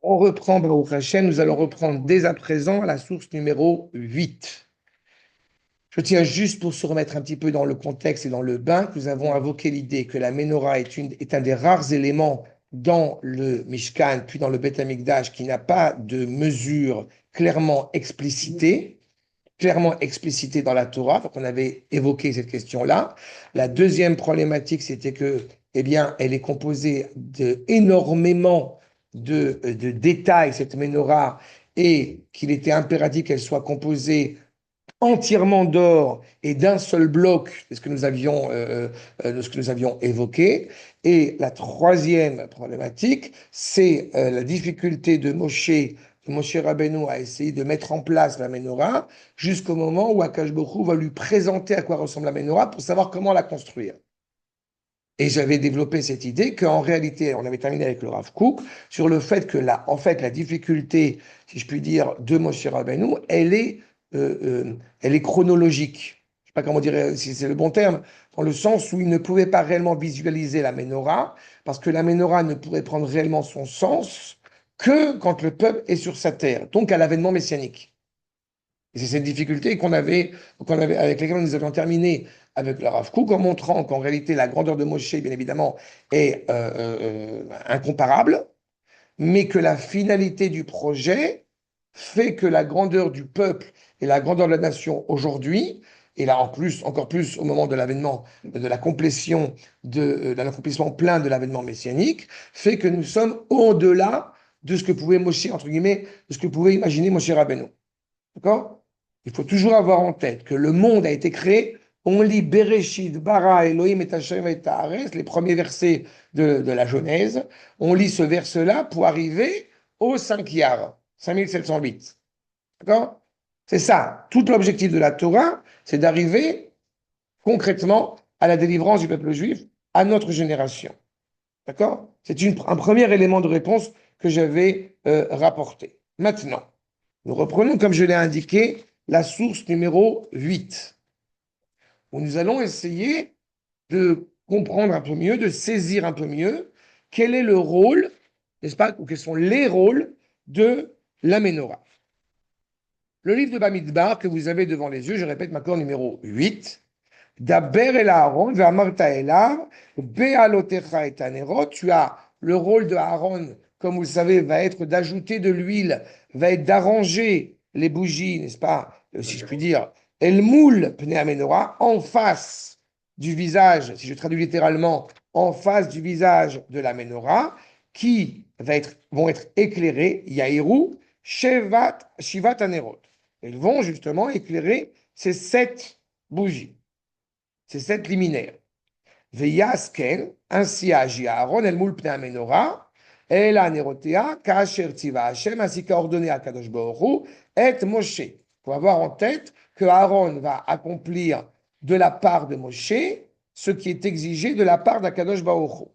On reprend, Baruch Hashem, nous allons reprendre dès à présent la source numéro 8. Je tiens juste pour se remettre un petit peu dans le contexte et dans le bain, que nous avons invoqué l'idée que la menorah est un des rares éléments dans le Mishkan, puis dans le Beth Amikdash, qui n'a pas de mesure clairement explicité dans la Torah. Donc, on avait évoqué cette question-là. La deuxième problématique, c'était que, eh bien, elle est composée d'énormément de détails, cette menorah, et qu'il était impératif qu'elle soit composée entièrement d'or et d'un seul bloc de ce que nous avions évoqué. Et la troisième problématique, c'est la difficulté de Moshe Rabbeinu à essayer de mettre en place la menorah jusqu'au moment où Akash Borou va lui présenter à quoi ressemble la menorah pour savoir comment la construire. Et j'avais développé cette idée qu'en réalité, on avait terminé avec le Rav Kook, sur le fait que en fait, la difficulté, si je puis dire, de Moshe Rabbeinu, elle est chronologique. Je ne sais pas comment dire, si c'est le bon terme, dans le sens où il ne pouvait pas réellement visualiser la menorah, parce que la menorah ne pourrait prendre réellement son sens que quand le peuple est sur sa terre, donc à l'avènement messianique. Et c'est cette difficulté avec laquelle nous avions terminé avec le Rav Kook, en montrant qu'en réalité, la grandeur de Moshe, bien évidemment, est incomparable, mais que la finalité du projet fait que la grandeur du peuple et la grandeur de la nation aujourd'hui, et là en plus, encore plus au moment de l'avènement, de la complétion, d'un accomplissement plein de l'avènement messianique, fait que nous sommes au-delà de ce que pouvait Moshe, entre guillemets, de ce que pouvait imaginer Moshe Rabbeinu. D'accord? Il faut toujours avoir en tête que le monde a été créé. On lit Bereshit, Bara, Elohim et Hashem et Haaretz, les premiers versets de la Genèse. On lit ce verset-là pour arriver au 5 Iyar, 5708. D'accord? C'est ça. Tout l'objectif de la Torah, c'est d'arriver concrètement à la délivrance du peuple juif, à notre génération. D'accord? C'est un premier élément de réponse que j'avais rapporté. Maintenant, nous reprenons, comme je l'ai indiqué, la source numéro 8, où nous allons essayer de comprendre un peu mieux, de saisir un peu mieux quel est le rôle, n'est-ce pas, ou quels sont les rôles de la menorah. Le livre de Bamidbar que vous avez devant les yeux, je répète maintenant numéro 8, Daber el Aaron, ve'amarta elav, be'alotecha et anerot, tu as le rôle de Aaron, comme vous le savez, va être d'ajouter de l'huile, va être d'arranger les bougies, n'est-ce pas, si je puis dire, el moul pnei menorah, en face du visage, si je traduis littéralement, en face du visage de la menorah, qui vont être éclairés, yahiru, shivat anerot. Elles vont justement éclairer ces 7 bougies, ces 7 liminaires. Veyasken, ainsi agit Aaron, el moul pnei menorah, el anerotea, kasher tziva Hashem, ainsi qu'a ordonné à Kadosh Baruch Hu, et Moshe. Il faut avoir en tête que Aaron va accomplir de la part de Moshe ce qui est exigé de la part d'Akadosh Baruch Hu.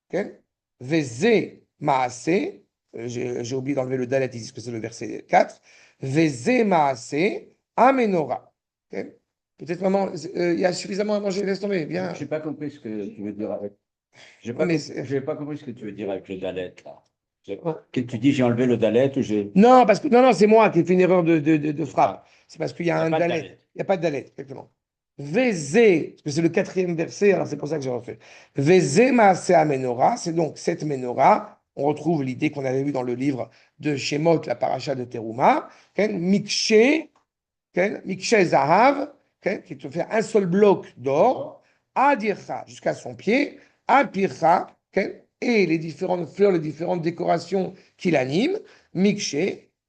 Okay? Veze maase, j'ai oublié d'enlever le dalet ici, parce que c'est le verset 4. Veze maase amenora. Okay? Peut-être, maman, il y a suffisamment à manger, laisse tomber, bien. Je n'ai pas compris ce que tu veux dire avec. J'ai pas compris ce que tu veux dire avec le dalet, là. Que tu dis j'ai enlevé le dalet ou j'ai. Non, parce que non, c'est moi qui ai fait une erreur de frappe. Ah, C'est parce qu'il y a il n'y a un pas de dalet. dalet. Il n'y a pas de dalet, exactement. Vézé, parce que c'est le 4e verset, alors c'est pour ça que j'ai refait. Vézé maaseh menorah, c'est donc cette menorah. On retrouve l'idée qu'on avait vue dans le livre de Shemot, la paracha de Teruma. Mikshe, Mikshe Zahav, qui te fait un seul bloc d'or, Adircha, jusqu'à son pied, Apircha, et les différentes fleurs, les différentes décorations qui l'animent, Mikshe,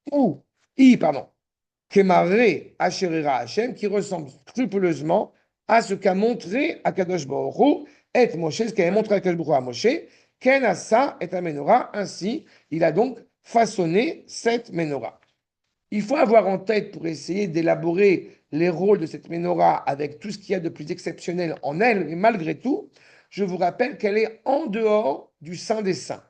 ou pardon, Kemare Asherira Hashem, qui ressemble scrupuleusement à ce qu'a montré Akadosh Baruch Hu et Moshe, ce qu'a montré Akadosh Baruch Hu à Moshe, Ken Asa et Menorah. Ainsi, il a donc façonné cette menorah. Il faut avoir en tête, pour essayer d'élaborer les rôles de cette menorah avec tout ce qu'il y a de plus exceptionnel en elle, mais malgré tout, je vous rappelle qu'elle est en dehors du Saint des Saints.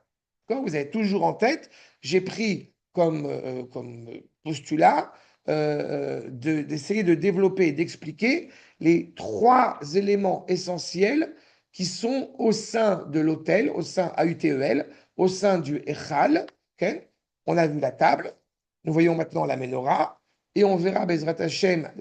Vous avez toujours en tête, j'ai pris comme postulat d'essayer de développer et d'expliquer les 3 éléments essentiels qui sont au sein de l'autel, au sein AUTEL, au sein du Echal, ok. On a vu la table, nous voyons maintenant la menorah, et on verra Bezrat Hashem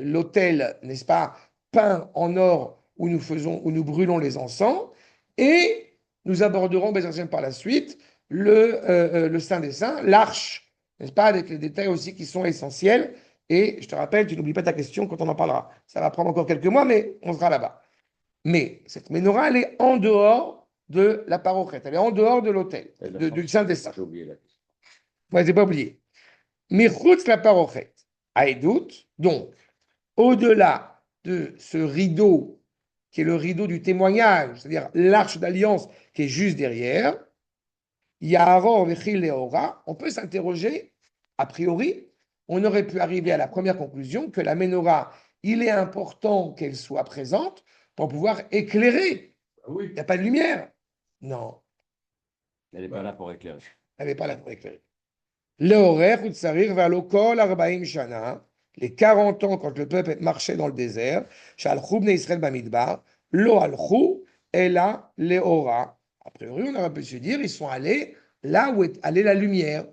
l'autel, n'est-ce pas, peint en or où nous brûlons les encens, et nous aborderons Bezrat Hashem par la suite le Saint des Saints, l'arche, n'est-ce pas, avec les détails aussi qui sont essentiels. Et je te rappelle, tu n'oublies pas ta question quand on en parlera. Ça va prendre encore quelques mois, mais on sera là-bas. Mais cette menorah, elle est en dehors de la parochette, elle est en dehors de l'autel, du Saint des Saints. J'ai oublié la question. Ouais, j'ai pas oublié. Mirchutz la parochette, Aïdout, donc, au-delà de ce rideau, qui est le rideau du témoignage, c'est-à-dire l'arche d'alliance qui est juste derrière, Yaharor vechil leora, on peut s'interroger, a priori, on aurait pu arriver à la première conclusion que la menorah, il est important qu'elle soit présente pour pouvoir éclairer. Oui. Il n'y a pas de lumière. Non, Elle n'est pas là pour éclairer. elle n'est pas là pour éclairer. Leorer utsarir vers l'okol arbaim shana, les 40 ans quand le peuple marchait dans le désert, shalchou bnei Israël bamidbar, lo alchou ela leora. A priori, on aurait pu se dire, ils sont allés là où est allée la lumière.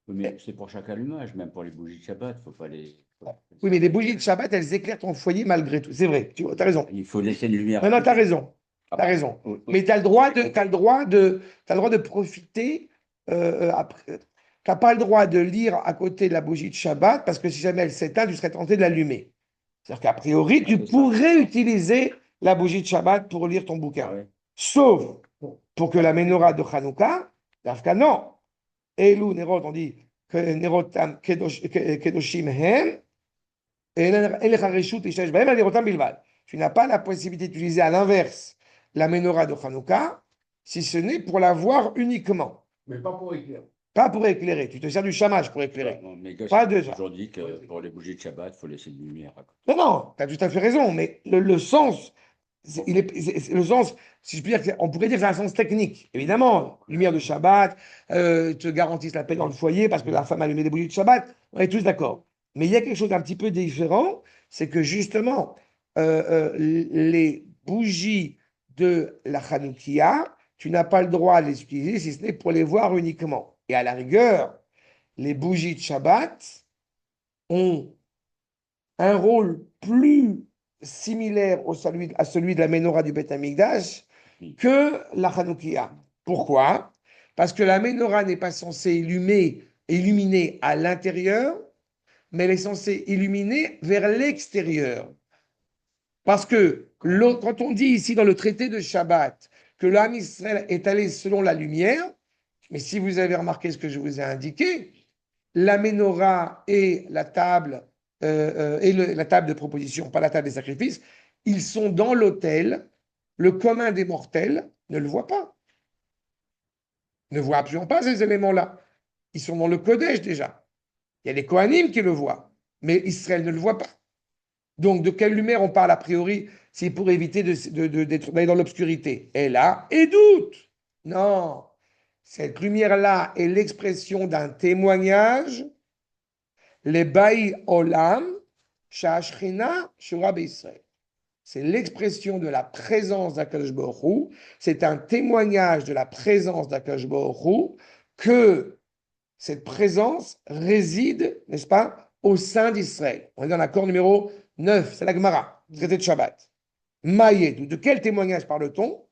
Mais c'est pour chaque allumage, même pour les bougies de Shabbat, il ne faut pas les. Oui, mais les bougies de Shabbat, elles éclairent ton foyer malgré tout. C'est vrai, tu as raison. Il faut laisser une lumière. Non, non, tu as raison. Ah Tu as bah, raison. oui, oui. Mais tu as le droit de profiter après. Tu n'as pas le droit de lire à côté de la bougie de Shabbat parce que si jamais elle s'éteint, tu serais tenté de l'allumer. C'est-à-dire qu'à priori, tu pourrais utiliser la bougie de Shabbat pour lire ton bouquin. Ah ouais. Sauf pour que la menorah de Hanouka, Dafka, non. Elou, Nerot, on dit que Nerotam Kedoshim Hem, et tu n'as pas la possibilité d'utiliser à l'inverse la menorah de Hanouka, si ce n'est pour la voir uniquement. Mais pas pour éclairer. Pas pour éclairer. Tu te sers du chamage pour éclairer. Non, mais gars, Pas de ça. toujours dit que pour les bougies de Shabbat, il faut laisser une lumière à côté. Non, non, tu as tout à fait raison, mais le sens, le sens, si je puis dire, on pourrait dire que c'est un sens technique. Évidemment, lumière de Shabbat, te garantissent la paix dans le foyer parce que la femme allumait des bougies de Shabbat, on est tous d'accord. Mais il y a quelque chose d'un petit peu différent, c'est que justement, les bougies de la Hanoukia, tu n'as pas le droit de les utiliser si ce n'est pour les voir uniquement. Et à la rigueur, les bougies de Shabbat ont un rôle plus similaire à celui de la menorah du Beth Amikdash que la Hanoukia. Pourquoi? Parce que la menorah n'est pas censée illuminer à l'intérieur, mais elle est censée illuminer vers l'extérieur. Parce que quand on dit ici dans le traité de Shabbat que l'âme Israël est allé selon la lumière, mais si vous avez remarqué ce que je vous ai indiqué, la menorah et la table la table de proposition, pas la table des sacrifices, ils sont dans l'autel. Le commun des mortels ne le voit pas. Ne voit absolument pas ces éléments-là. Ils sont dans le Kodesh déjà. Il y a les Kohanim qui le voient, mais Israël ne le voit pas. Donc, de quelle lumière on parle a priori? C'est pour éviter d'aller dans l'obscurité. Et là, et doute. Non. Cette lumière-là est l'expression d'un témoignage. Les Baï Olam, Sha'ashrina, Shura Israël. C'est l'expression de la présence d'Akadosh Baruch Hu. C'est un témoignage de la présence d'Akadosh Baruch Hu que cette présence réside, n'est-ce pas, au sein d'Israël. On est dans l'accord numéro 9, c'est la Gemara, traité de Shabbat. Maïed, de quel témoignage parle-t-on?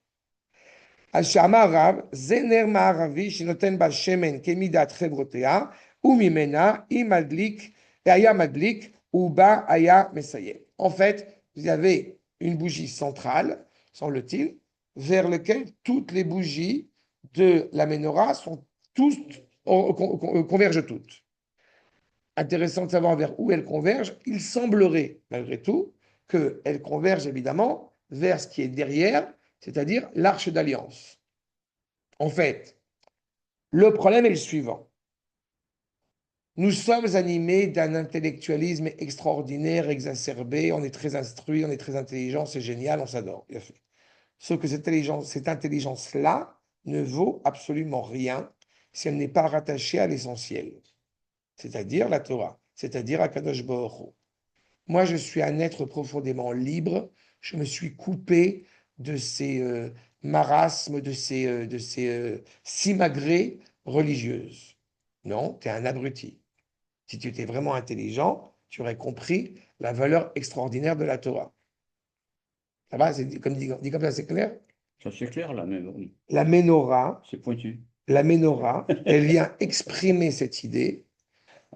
Al-Shamarav, Zener Ma'aravi, Shinoten Ba Shemen, Kemidat Chevrotea, Umimena, Imadlik, Aya Madlik, Uba Aya Mesayem. En fait, vous avez une bougie centrale, semble-t-il, vers laquelle toutes les bougies de la menorah convergent toutes. Intéressant de savoir vers où elles convergent. Il semblerait, malgré tout, qu'elles convergent évidemment vers ce qui est derrière, c'est-à-dire l'arche d'alliance. En fait, le problème est le suivant. Nous sommes animés d'un intellectualisme extraordinaire, exacerbé, on est très instruit, on est très intelligent, c'est génial, on s'adore. Bien fait. Sauf que cette intelligence-là ne vaut absolument rien si elle n'est pas rattachée à l'essentiel, c'est-à-dire la Torah, c'est-à-dire à Kadosh Baruch Hu. Moi, je suis un être profondément libre, je me suis coupé de ces marasmes, de ces simagrées religieuse. Non, tu es un abruti. Si tu étais vraiment intelligent, tu aurais compris la valeur extraordinaire de la Torah. Ça va, dit comme ça, c'est clair? Ça c'est clair là, mais bon, La menorah, c'est pointu. elle vient exprimer cette idée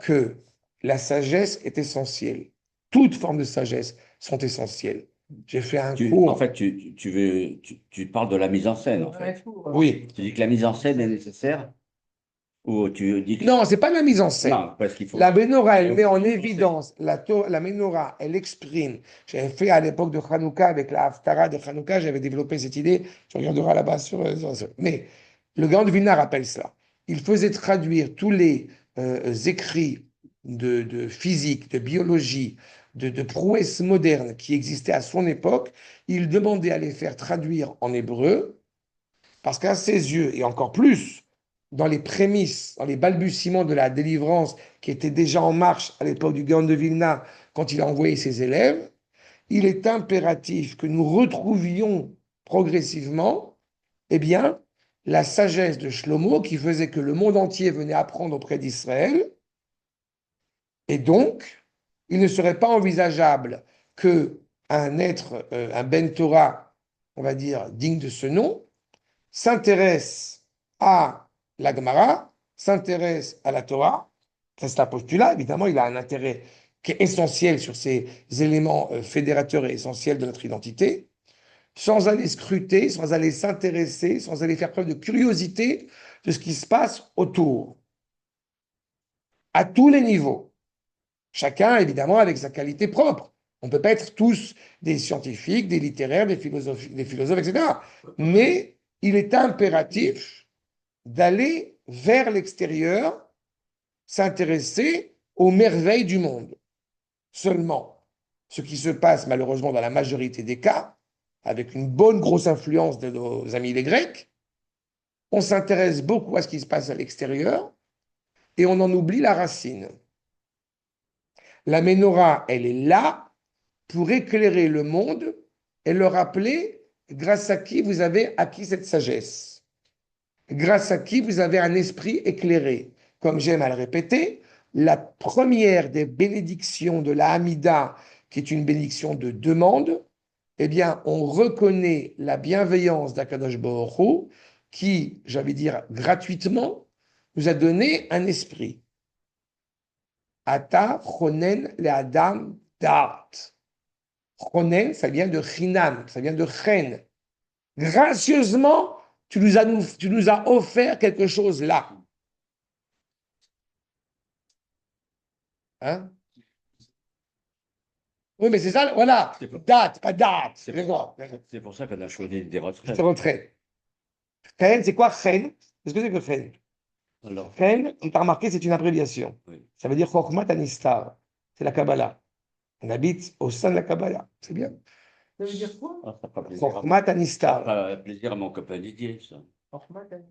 que la sagesse est essentielle. Toutes formes de sagesse sont essentielles. J'ai fait un En cours. fait, tu parles de la mise en scène, en fait. Oui. Tu dis que la mise en scène est nécessaire ou tu dis que... Non, c'est pas la mise en scène. Non, parce qu'il faut... La menorah, elle met en évidence, la menorah, elle exprime. J'avais fait à l'époque de Hanouka, avec la Haftara de Hanouka, j'avais développé cette idée. Tu regarderas là-bas Mais le Gaon de Vilna rappelle cela. Il faisait traduire tous les écrits de physique, de biologie, de prouesses modernes qui existaient à son époque. Il demandait à les faire traduire en hébreu, parce qu'à ses yeux, et encore plus, dans les prémices, dans les balbutiements de la délivrance qui était déjà en marche à l'époque du Gaon de Vilna, quand il a envoyé ses élèves, il est impératif que nous retrouvions progressivement, eh bien, la sagesse de Shlomo qui faisait que le monde entier venait apprendre auprès d'Israël. Et donc, il ne serait pas envisageable que un être, un Ben Torah, on va dire, digne de ce nom, s'intéresse à la Gemara, s'intéresse à la Torah, c'est un postulat, évidemment, il a un intérêt qui est essentiel sur ces éléments fédérateurs et essentiels de notre identité, sans aller scruter, sans aller s'intéresser, sans aller faire preuve de curiosité de ce qui se passe autour, à tous les niveaux. Chacun, évidemment, avec sa qualité propre. On ne peut pas être tous des scientifiques, des littéraires, des philosophes, etc. Mais il est impératif d'aller vers l'extérieur, s'intéresser aux merveilles du monde. Seulement, ce qui se passe malheureusement dans la majorité des cas, avec une bonne grosse influence de nos amis les Grecs, on s'intéresse beaucoup à ce qui se passe à l'extérieur et on en oublie la racine. La menorah, elle est là pour éclairer le monde et leur rappeler grâce à qui vous avez acquis cette sagesse, grâce à qui vous avez un esprit éclairé. Comme j'aime à le répéter, la première des bénédictions de la Hamida, qui est une bénédiction de demande, eh bien, on reconnaît la bienveillance d'Akadosh Baruch Hu, qui, j'allais dire gratuitement, nous a donné un esprit. Ata chonen le adam da'at. Chonen, ça vient de chinam, ça vient de chen. Gracieusement, tu nous as offert quelque chose là. Hein? Oui, mais c'est ça, voilà. Date, pas date. C'est pour ça qu'on a choisi des retraites. C'est retrait. Chen, c'est quoi chen? Qu'est-ce que c'est que chen? Alors, Chen, tu as remarqué, c'est une abréviation. oui. Ça veut dire Chokhmat Anistar. C'est la Kabbalah. On habite au sein de la Kabbalah. C'est bien. Ça veut dire quoi? Ah, ça fera plaisir à, Chokhmat ça Anistar. fera plaisir à mon copain Didier, ça.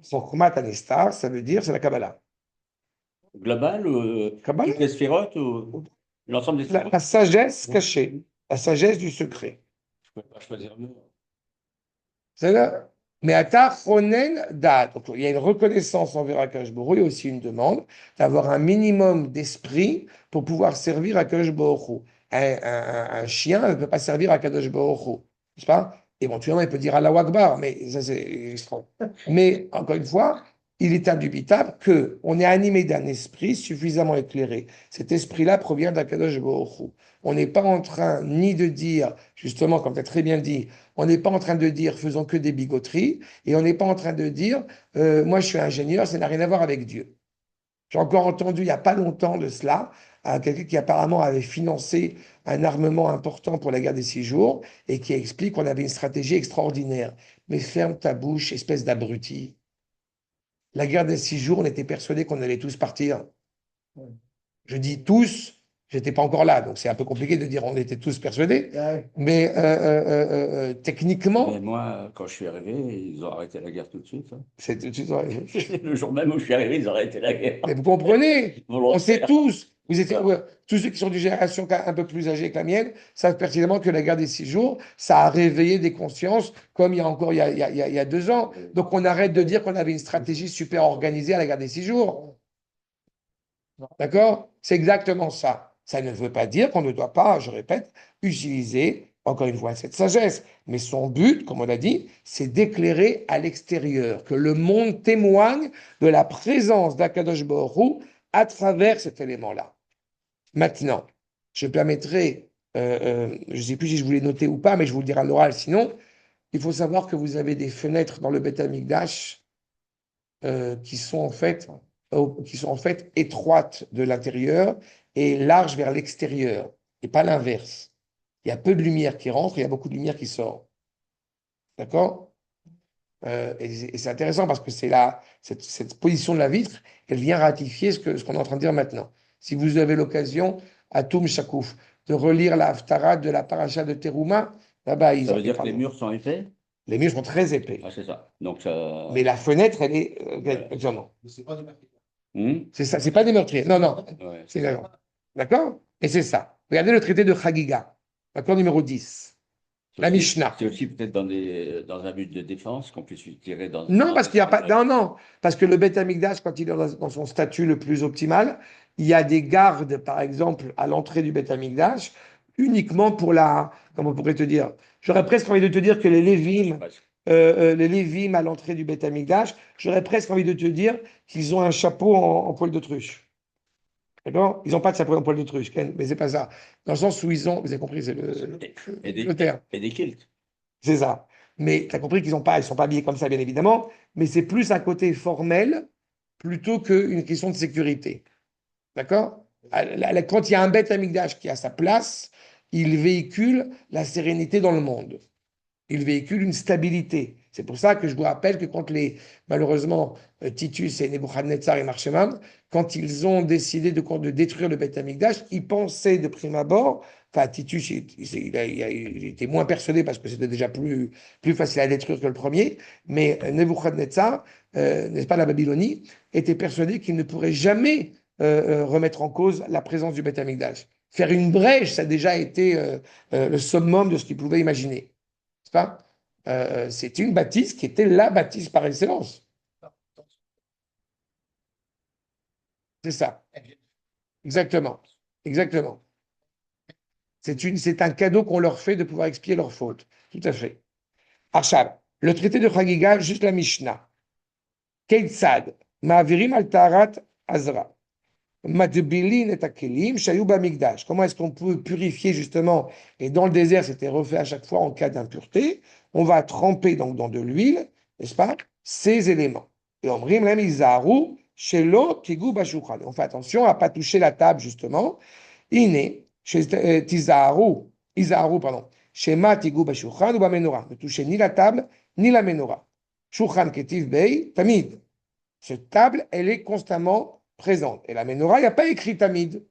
Chokhmat Anistar, ça veut dire c'est la Kabbalah. Global ou Kabbalah. toutes les sphirotes ou l'ensemble des sphirotes? La sagesse cachée, la sagesse du secret. Je ne peux pas choisir mieux. C'est là. Mais Ata Chonen Dat. Donc, il y a une reconnaissance envers Akash Borou, il y a aussi une demande d'avoir un minimum d'esprit pour pouvoir servir Akash Borou. Un chien ne peut pas servir Akadosh Borou, n'est-ce pas? Éventuellement, il peut dire Allah Akbar, mais ça c'est extra. Mais encore une fois, il est indubitable qu'on est animé d'un esprit suffisamment éclairé. Cet esprit-là provient d'Akadosh Borou. On n'est pas en train ni de dire, justement, comme tu as très bien dit, on n'est pas en train de dire faisons que des bigoteries, et on n'est pas en train de dire moi je suis ingénieur, ça n'a rien à voir avec Dieu. J'ai encore entendu il n'y a pas longtemps de cela, quelqu'un qui apparemment avait financé un armement important pour la guerre des 6 jours et qui explique qu'on avait une stratégie extraordinaire. Mais ferme ta bouche, espèce d'abruti. La guerre des 6 jours, on était persuadés qu'on allait tous partir. Je dis tous, j'étais pas encore là, donc c'est un peu compliqué de dire on était tous persuadés. Mais techniquement. Mais moi, quand je suis arrivé, ils ont arrêté la guerre tout de suite. Hein. C'est, Le jour même où je suis arrivé, ils ont arrêté la guerre. mais vous comprenez, on sait tous, Tous ceux qui sont d'une génération un peu plus âgée que la mienne savent pertinemment que la guerre des 6 jours, ça a réveillé des consciences comme il y a encore il y a 2 ans. Donc on arrête de dire qu'on avait une stratégie super organisée à la guerre des 6 jours. D'accord? C'est exactement ça. Ça ne veut pas dire qu'on ne doit pas, je répète, utiliser, encore une fois, cette sagesse. Mais son but, comme on l'a dit, c'est d'éclairer à l'extérieur, que le monde témoigne de la présence d'Akadosh Baruch Hu à travers cet élément-là. Maintenant, je permettrai, je ne sais plus si je voulais noter ou pas, mais je vous le dirai à l'oral. Sinon, il faut savoir que vous avez des fenêtres dans le Beth Amikdash qui sont en fait étroites de l'intérieur et larges vers l'extérieur, et pas l'inverse. Il y a peu de lumière qui rentre, il y a beaucoup de lumière qui sort. D'accord? Et c'est intéressant parce que cette position de la vitre, elle vient ratifier ce qu'on est en train de dire maintenant. Si vous avez l'occasion, à Toum Shakouf, de relire la Haftarah de la paracha de Teruma, là-bas, Ça veut dire que les murs sont épais? Les murs sont très épais. Ah, c'est ça. Donc, Mais la fenêtre, elle est. Non. C'est ça, c'est pas des meurtriers. Non, non. Ouais. C'est d'accord? Et c'est ça. Regardez le traité de Chagiga, accord numéro 10. La Mishnah. C'est aussi peut-être dans un but de défense qu'on puisse tirer dans. Non, parce qu'il n'y a pas. Non, non. Parce que le Beth Amikdash, quand il est dans son statut le plus optimal, il y a des gardes, par exemple, à l'entrée du Beth Amikdash, uniquement pour la. Comment on pourrait te dire? J'aurais presque envie de te dire que les Lévim à l'entrée du Beth Amikdash, j'aurais presque envie de te dire qu'ils ont un chapeau en poil d'autruche. D'accord? Ils n'ont pas de chapeau en poil d'autruche, Ken, mais c'est pas ça. Dans le sens où ils ont, vous avez compris, c'est le terme. Et des kilts. C'est ça. Mais tu as compris qu'ils ils sont pas habillés comme ça, bien évidemment, mais c'est plus un côté formel plutôt qu'une question de sécurité. D'accord? Quand il y a un Beth Amikdash qui a sa place, il véhicule la sérénité dans le monde. Il véhicule une stabilité. C'est pour ça que je vous rappelle que malheureusement, Titus et Nebuchadnezzar et Marshemam, quand ils ont décidé de détruire le Beth Amikdash, ils pensaient de prime abord, enfin Titus, il était moins persuadé parce que c'était déjà plus facile à détruire que le premier, mais Nebuchadnezzar, n'est-ce pas la Babylonie, était persuadé qu'il ne pourrait jamais remettre en cause la présence du Beth Amikdash. Faire une brèche, ça a déjà été le summum de ce qu'il pouvait imaginer. Pas c'est une bâtisse qui était la bâtisse par excellence. C'est ça. Exactement. Exactement. C'est un cadeau qu'on leur fait de pouvoir expier leurs fautes. Tout à fait. Achab, le traité de Chagiga, juste la Mishnah. Keitzad, Ma'avirim al Taharat Azra. Matbilin et Akelim, Shayuba Migdash. Comment est-ce qu'on peut purifier justement? Et dans le désert, c'était refait à chaque fois en cas d'impureté. On va tremper donc dans de l'huile, n'est-ce pas? Ces éléments. Et on brim lem izaru, shelo tigou bashulchan. On fait attention à ne pas toucher la table justement. Iné, izaru, pardon. Shema tigou bashulchan ou bamenora. Ne touchez ni la table ni la menorah. Shulchan ketiv bei tamid. Cette table, elle est constamment présente. Et la menorah, il n'y a pas écrit tamid.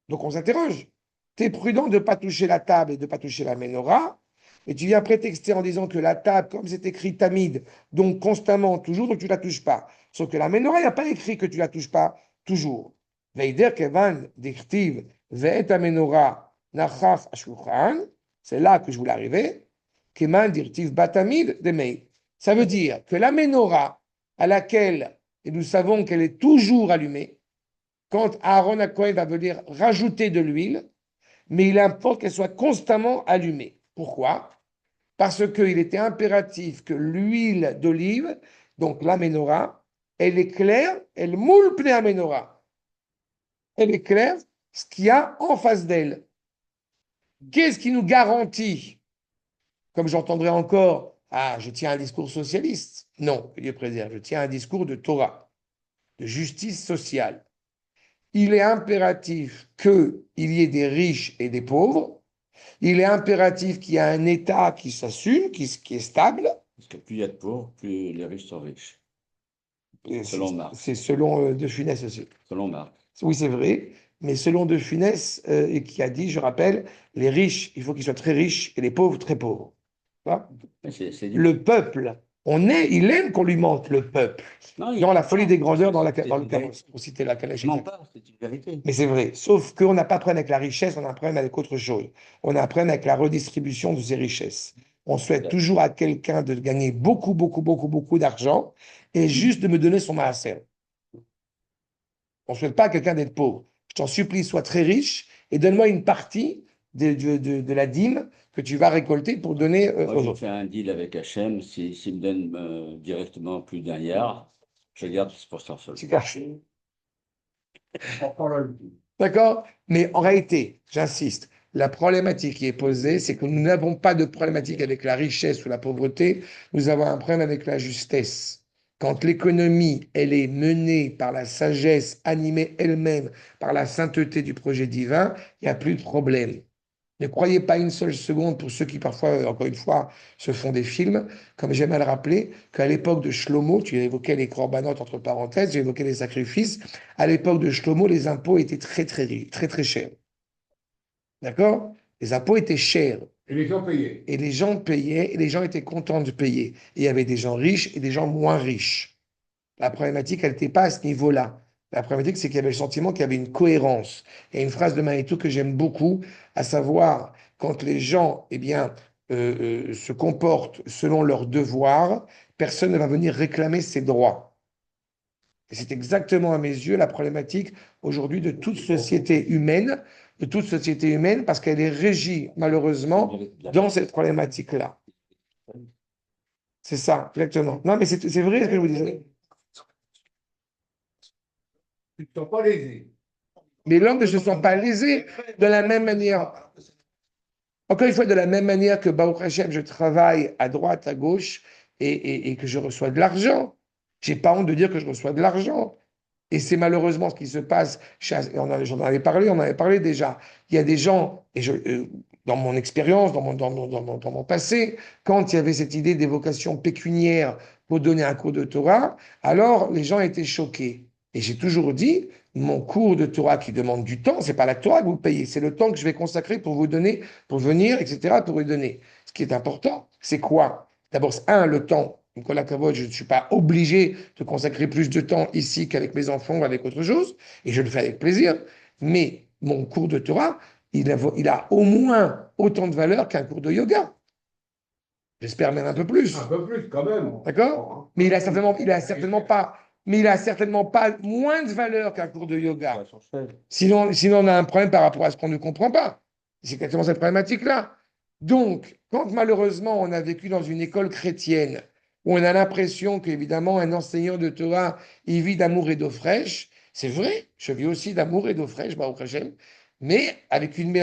Donc on s'interroge. Tu es prudent de ne pas toucher la table et de ne pas toucher la menorah, et tu viens prétexter en disant que la table, comme c'est écrit tamid, donc constamment, toujours, donc tu ne la touches pas. Sauf que la menorah, il n'y a pas écrit que tu ne la touches pas toujours. Veider kevan dichtiv ve'et menorah nachaf ashulchan, c'est là que je voulais arriver. Keman dirtiv batamid demei. Ça veut dire que la menorah, à laquelle, et nous savons qu'elle est toujours allumée, quand Aaron HaKohen va venir rajouter de l'huile, mais il importe qu'elle soit constamment allumée. Pourquoi? Parce qu'il était impératif que l'huile d'olive, donc la menorah, elle éclaire, elle moule pneu à menorah. Elle éclaire ce qu'il y a en face d'elle. Qu'est-ce qui nous garantit, comme j'entendrai encore, ah, je tiens un discours socialiste? Non, Dieu préserve, je tiens un discours de Torah, de justice sociale. Il est impératif qu'il y ait des riches et des pauvres. Il est impératif qu'il y ait un État qui s'assume, qui est stable. Parce que plus il y a de pauvres, plus les riches sont riches. Selon Marx. C'est selon De Funès aussi. Selon Marx. Oui, c'est vrai. Mais selon De Funès, et qui a dit, je rappelle, les riches, il faut qu'ils soient très riches et les pauvres très pauvres. Le peuple Il aime qu'on lui mente, le peuple. Non, Dans la folie des grandeurs dans c'est dans le une vérité. pour citer la calèche. Je mens pas, c'est une vérité. Mais c'est vrai. Sauf qu'on n'a pas de problème avec la richesse, on a un problème avec autre chose. On a un problème avec la redistribution de ces richesses. On souhaite toujours à quelqu'un de gagner beaucoup, beaucoup, beaucoup, beaucoup d'argent et juste de me donner son maaser. On ne souhaite pas à quelqu'un d'être pauvre. Je t'en supplie, sois très riche et donne-moi une partie de la dîme que tu vas récolter pour donner Moi, aux je autres. fais un deal avec Hachem. S'il me donne directement plus d'un yard, je garde 10% C'est seulement. caché. D'accord? Mais en réalité, j'insiste, la problématique qui est posée, c'est que nous n'avons pas de problématique avec la richesse ou la pauvreté, nous avons un problème avec la justesse. Quand l'économie, elle est menée par la sagesse, animée elle-même par la sainteté du projet divin, il n'y a plus de problème. Ne croyez pas une seule seconde pour ceux qui parfois, encore une fois, se font des films, comme j'aime à le rappeler, qu'à l'époque de Shlomo, tu évoquais les corbanotes entre parenthèses, j'ai évoqué les sacrifices, à l'époque de Shlomo, les impôts étaient très, très, très, très chers. D'accord? Les impôts étaient chers. Et les gens payaient. Et les gens payaient, et les gens étaient contents de payer. Et il y avait des gens riches et des gens moins riches. La problématique, elle n'était pas à ce niveau-là. La problématique, c'est qu'il y avait le sentiment qu'il y avait une cohérence. Il y a une phrase de Manitou que j'aime beaucoup, à savoir, quand les gens, eh bien, se comportent selon leurs devoirs, personne ne va venir réclamer ses droits. Et c'est exactement, à mes yeux, la problématique aujourd'hui de toute société humaine, parce qu'elle est régie, malheureusement, dans cette problématique-là. C'est ça, exactement. Non, mais c'est vrai ce que je vous disais. Ils ne sont pas lésés. Mais l'homme ne se sent pas lésé de la même manière. Encore une fois, de la même manière que Baruch Hashem, je travaille à droite, à gauche et que je reçois de l'argent. J'ai pas honte de dire que je reçois de l'argent. Et c'est malheureusement ce qui se passe. J'en avais parlé, on en avait parlé déjà. Il y a des gens, dans mon expérience, dans mon passé, quand il y avait cette idée d'évocation pécuniaire pour donner un cours de Torah, alors les gens étaient choqués. Et j'ai toujours dit, mon cours de Torah qui demande du temps, c'est pas la Torah que vous payez, c'est le temps que je vais consacrer pour vous donner, pour venir, etc., pour vous donner. Ce qui est important, c'est quoi? D'abord, le temps. Nicolas Cavote, je ne suis pas obligé de consacrer plus de temps ici qu'avec mes enfants ou avec autre chose, et je le fais avec plaisir. Mais mon cours de Torah, il a au moins autant de valeur qu'un cours de yoga. J'espère même un peu plus. Un peu plus, quand même. D'accord? Mais il a certainement pas moins de valeur qu'un cours de yoga. Sinon, on a un problème par rapport à ce qu'on ne comprend pas. C'est exactement cette problématique-là. Donc, quand malheureusement on a vécu dans une école chrétienne où on a l'impression qu'évidemment un enseignant de Torah, il vit d'amour et d'eau fraîche, c'est vrai, je vis aussi d'amour et d'eau fraîche, Baruch Hashem, mais avec une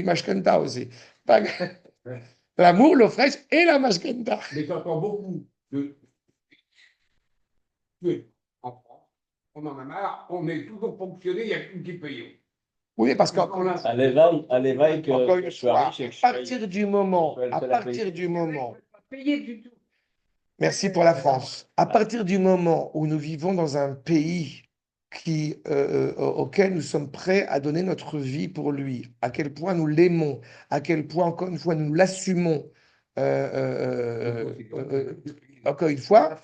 mashkanta aussi. Pas- L'amour, l'eau fraîche et la mashkanta. Mais j'entends beaucoup de tuer en France. On en a marre, on est toujours fonctionné, il n'y a qu'une qui paye. Oui, parce qu'encore À l'éveil que encore je une suis fois, riche et que je à partir du moment, Payer du tout. merci pour la France. À partir du moment où nous vivons dans un pays auquel nous sommes prêts à donner notre vie pour lui, à quel point nous l'aimons, à quel point, encore une fois, nous l'assumons, encore une fois,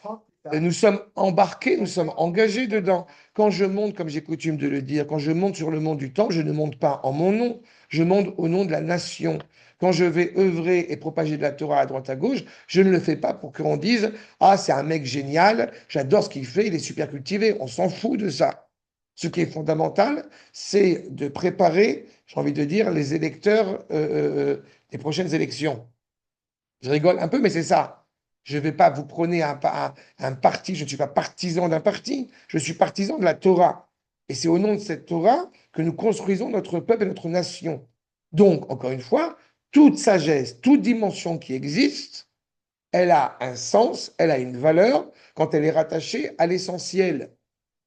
nous sommes embarqués, nous sommes engagés dedans. Quand je monte, comme j'ai coutume de le dire, quand je monte sur le mont du temple, je ne monte pas en mon nom, je monte au nom de la nation. Quand je vais œuvrer et propager de la Torah à droite à gauche, je ne le fais pas pour qu'on dise ah, c'est un mec génial, j'adore ce qu'il fait, il est super cultivé. On s'en fout de ça. Ce qui est fondamental, c'est de préparer, j'ai envie de dire, les électeurs des prochaines élections. Je rigole un peu, mais c'est ça. Je ne vais pas vous prôner un parti, je ne suis pas partisan d'un parti, je suis partisan de la Torah. Et c'est au nom de cette Torah que nous construisons notre peuple et notre nation. Donc, encore une fois, toute sagesse, toute dimension qui existe, elle a un sens, elle a une valeur quand elle est rattachée à l'essentiel,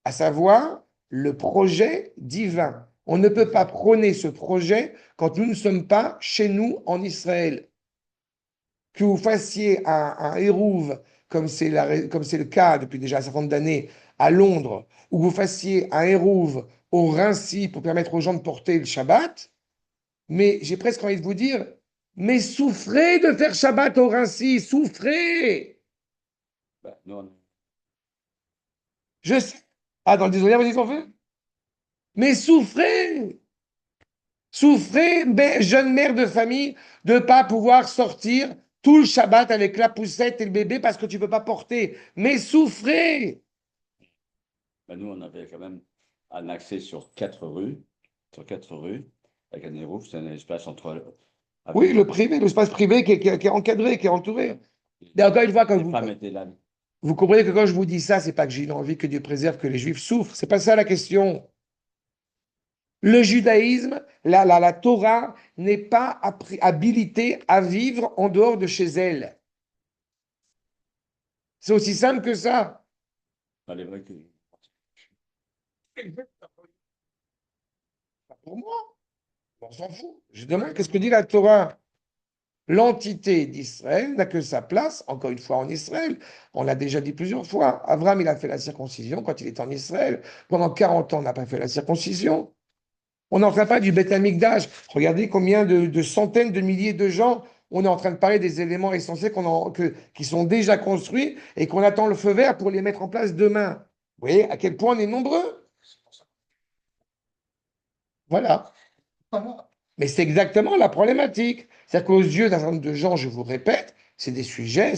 à savoir le projet divin. On ne peut pas prôner ce projet quand nous ne sommes pas chez nous en Israël. Que vous fassiez un hérouve, comme c'est le cas depuis déjà un certain nombre d'années à Londres, ou que vous fassiez un hérouve au Rincy pour permettre aux gens de porter le Shabbat, mais j'ai presque envie de vous dire, mais souffrez de faire Shabbat au Rincy, souffrez. Ben, nous, Je sais. Ah, dans le 10e, vous ont fait? Mais souffrez! Souffrez, mais jeune mère de famille, de ne pas pouvoir sortir tout le Shabbat avec la poussette et le bébé parce que tu ne peux pas porter. Mais souffrez! nous, on avait quand même un accès sur 4 rues, avec un aérouf, c'est un espace entre. Oui, le privé, l'espace privé qui est encadré, qui est entouré. Et encore une fois, quand Les vous, femmes étaient là. vous comprenez que quand je vous dis ça, c'est pas que j'ai envie que Dieu préserve que les Juifs souffrent. C'est pas ça la question. Le judaïsme, la Torah n'est pas habilitée à vivre en dehors de chez elle. C'est aussi simple que ça. Dans les vrais que- Pas pour moi, on s'en fout. Je demande qu'est-ce que dit la Torah. L'entité d'Israël n'a que sa place, encore une fois, en Israël. On l'a déjà dit plusieurs fois. Abraham, il a fait la circoncision quand il était en Israël. Pendant 40 ans, on n'a pas fait la circoncision. On n'en fait pas du Beth Amikdash. Regardez combien de centaines de milliers de gens, on est en train de parler des éléments essentiels qui sont déjà construits et qu'on attend le feu vert pour les mettre en place demain. Vous voyez à quel point on est nombreux? Voilà. Mais c'est exactement la problématique. C'est-à-dire qu'aux yeux d'un certain nombre de gens, je vous répète, c'est des sujets,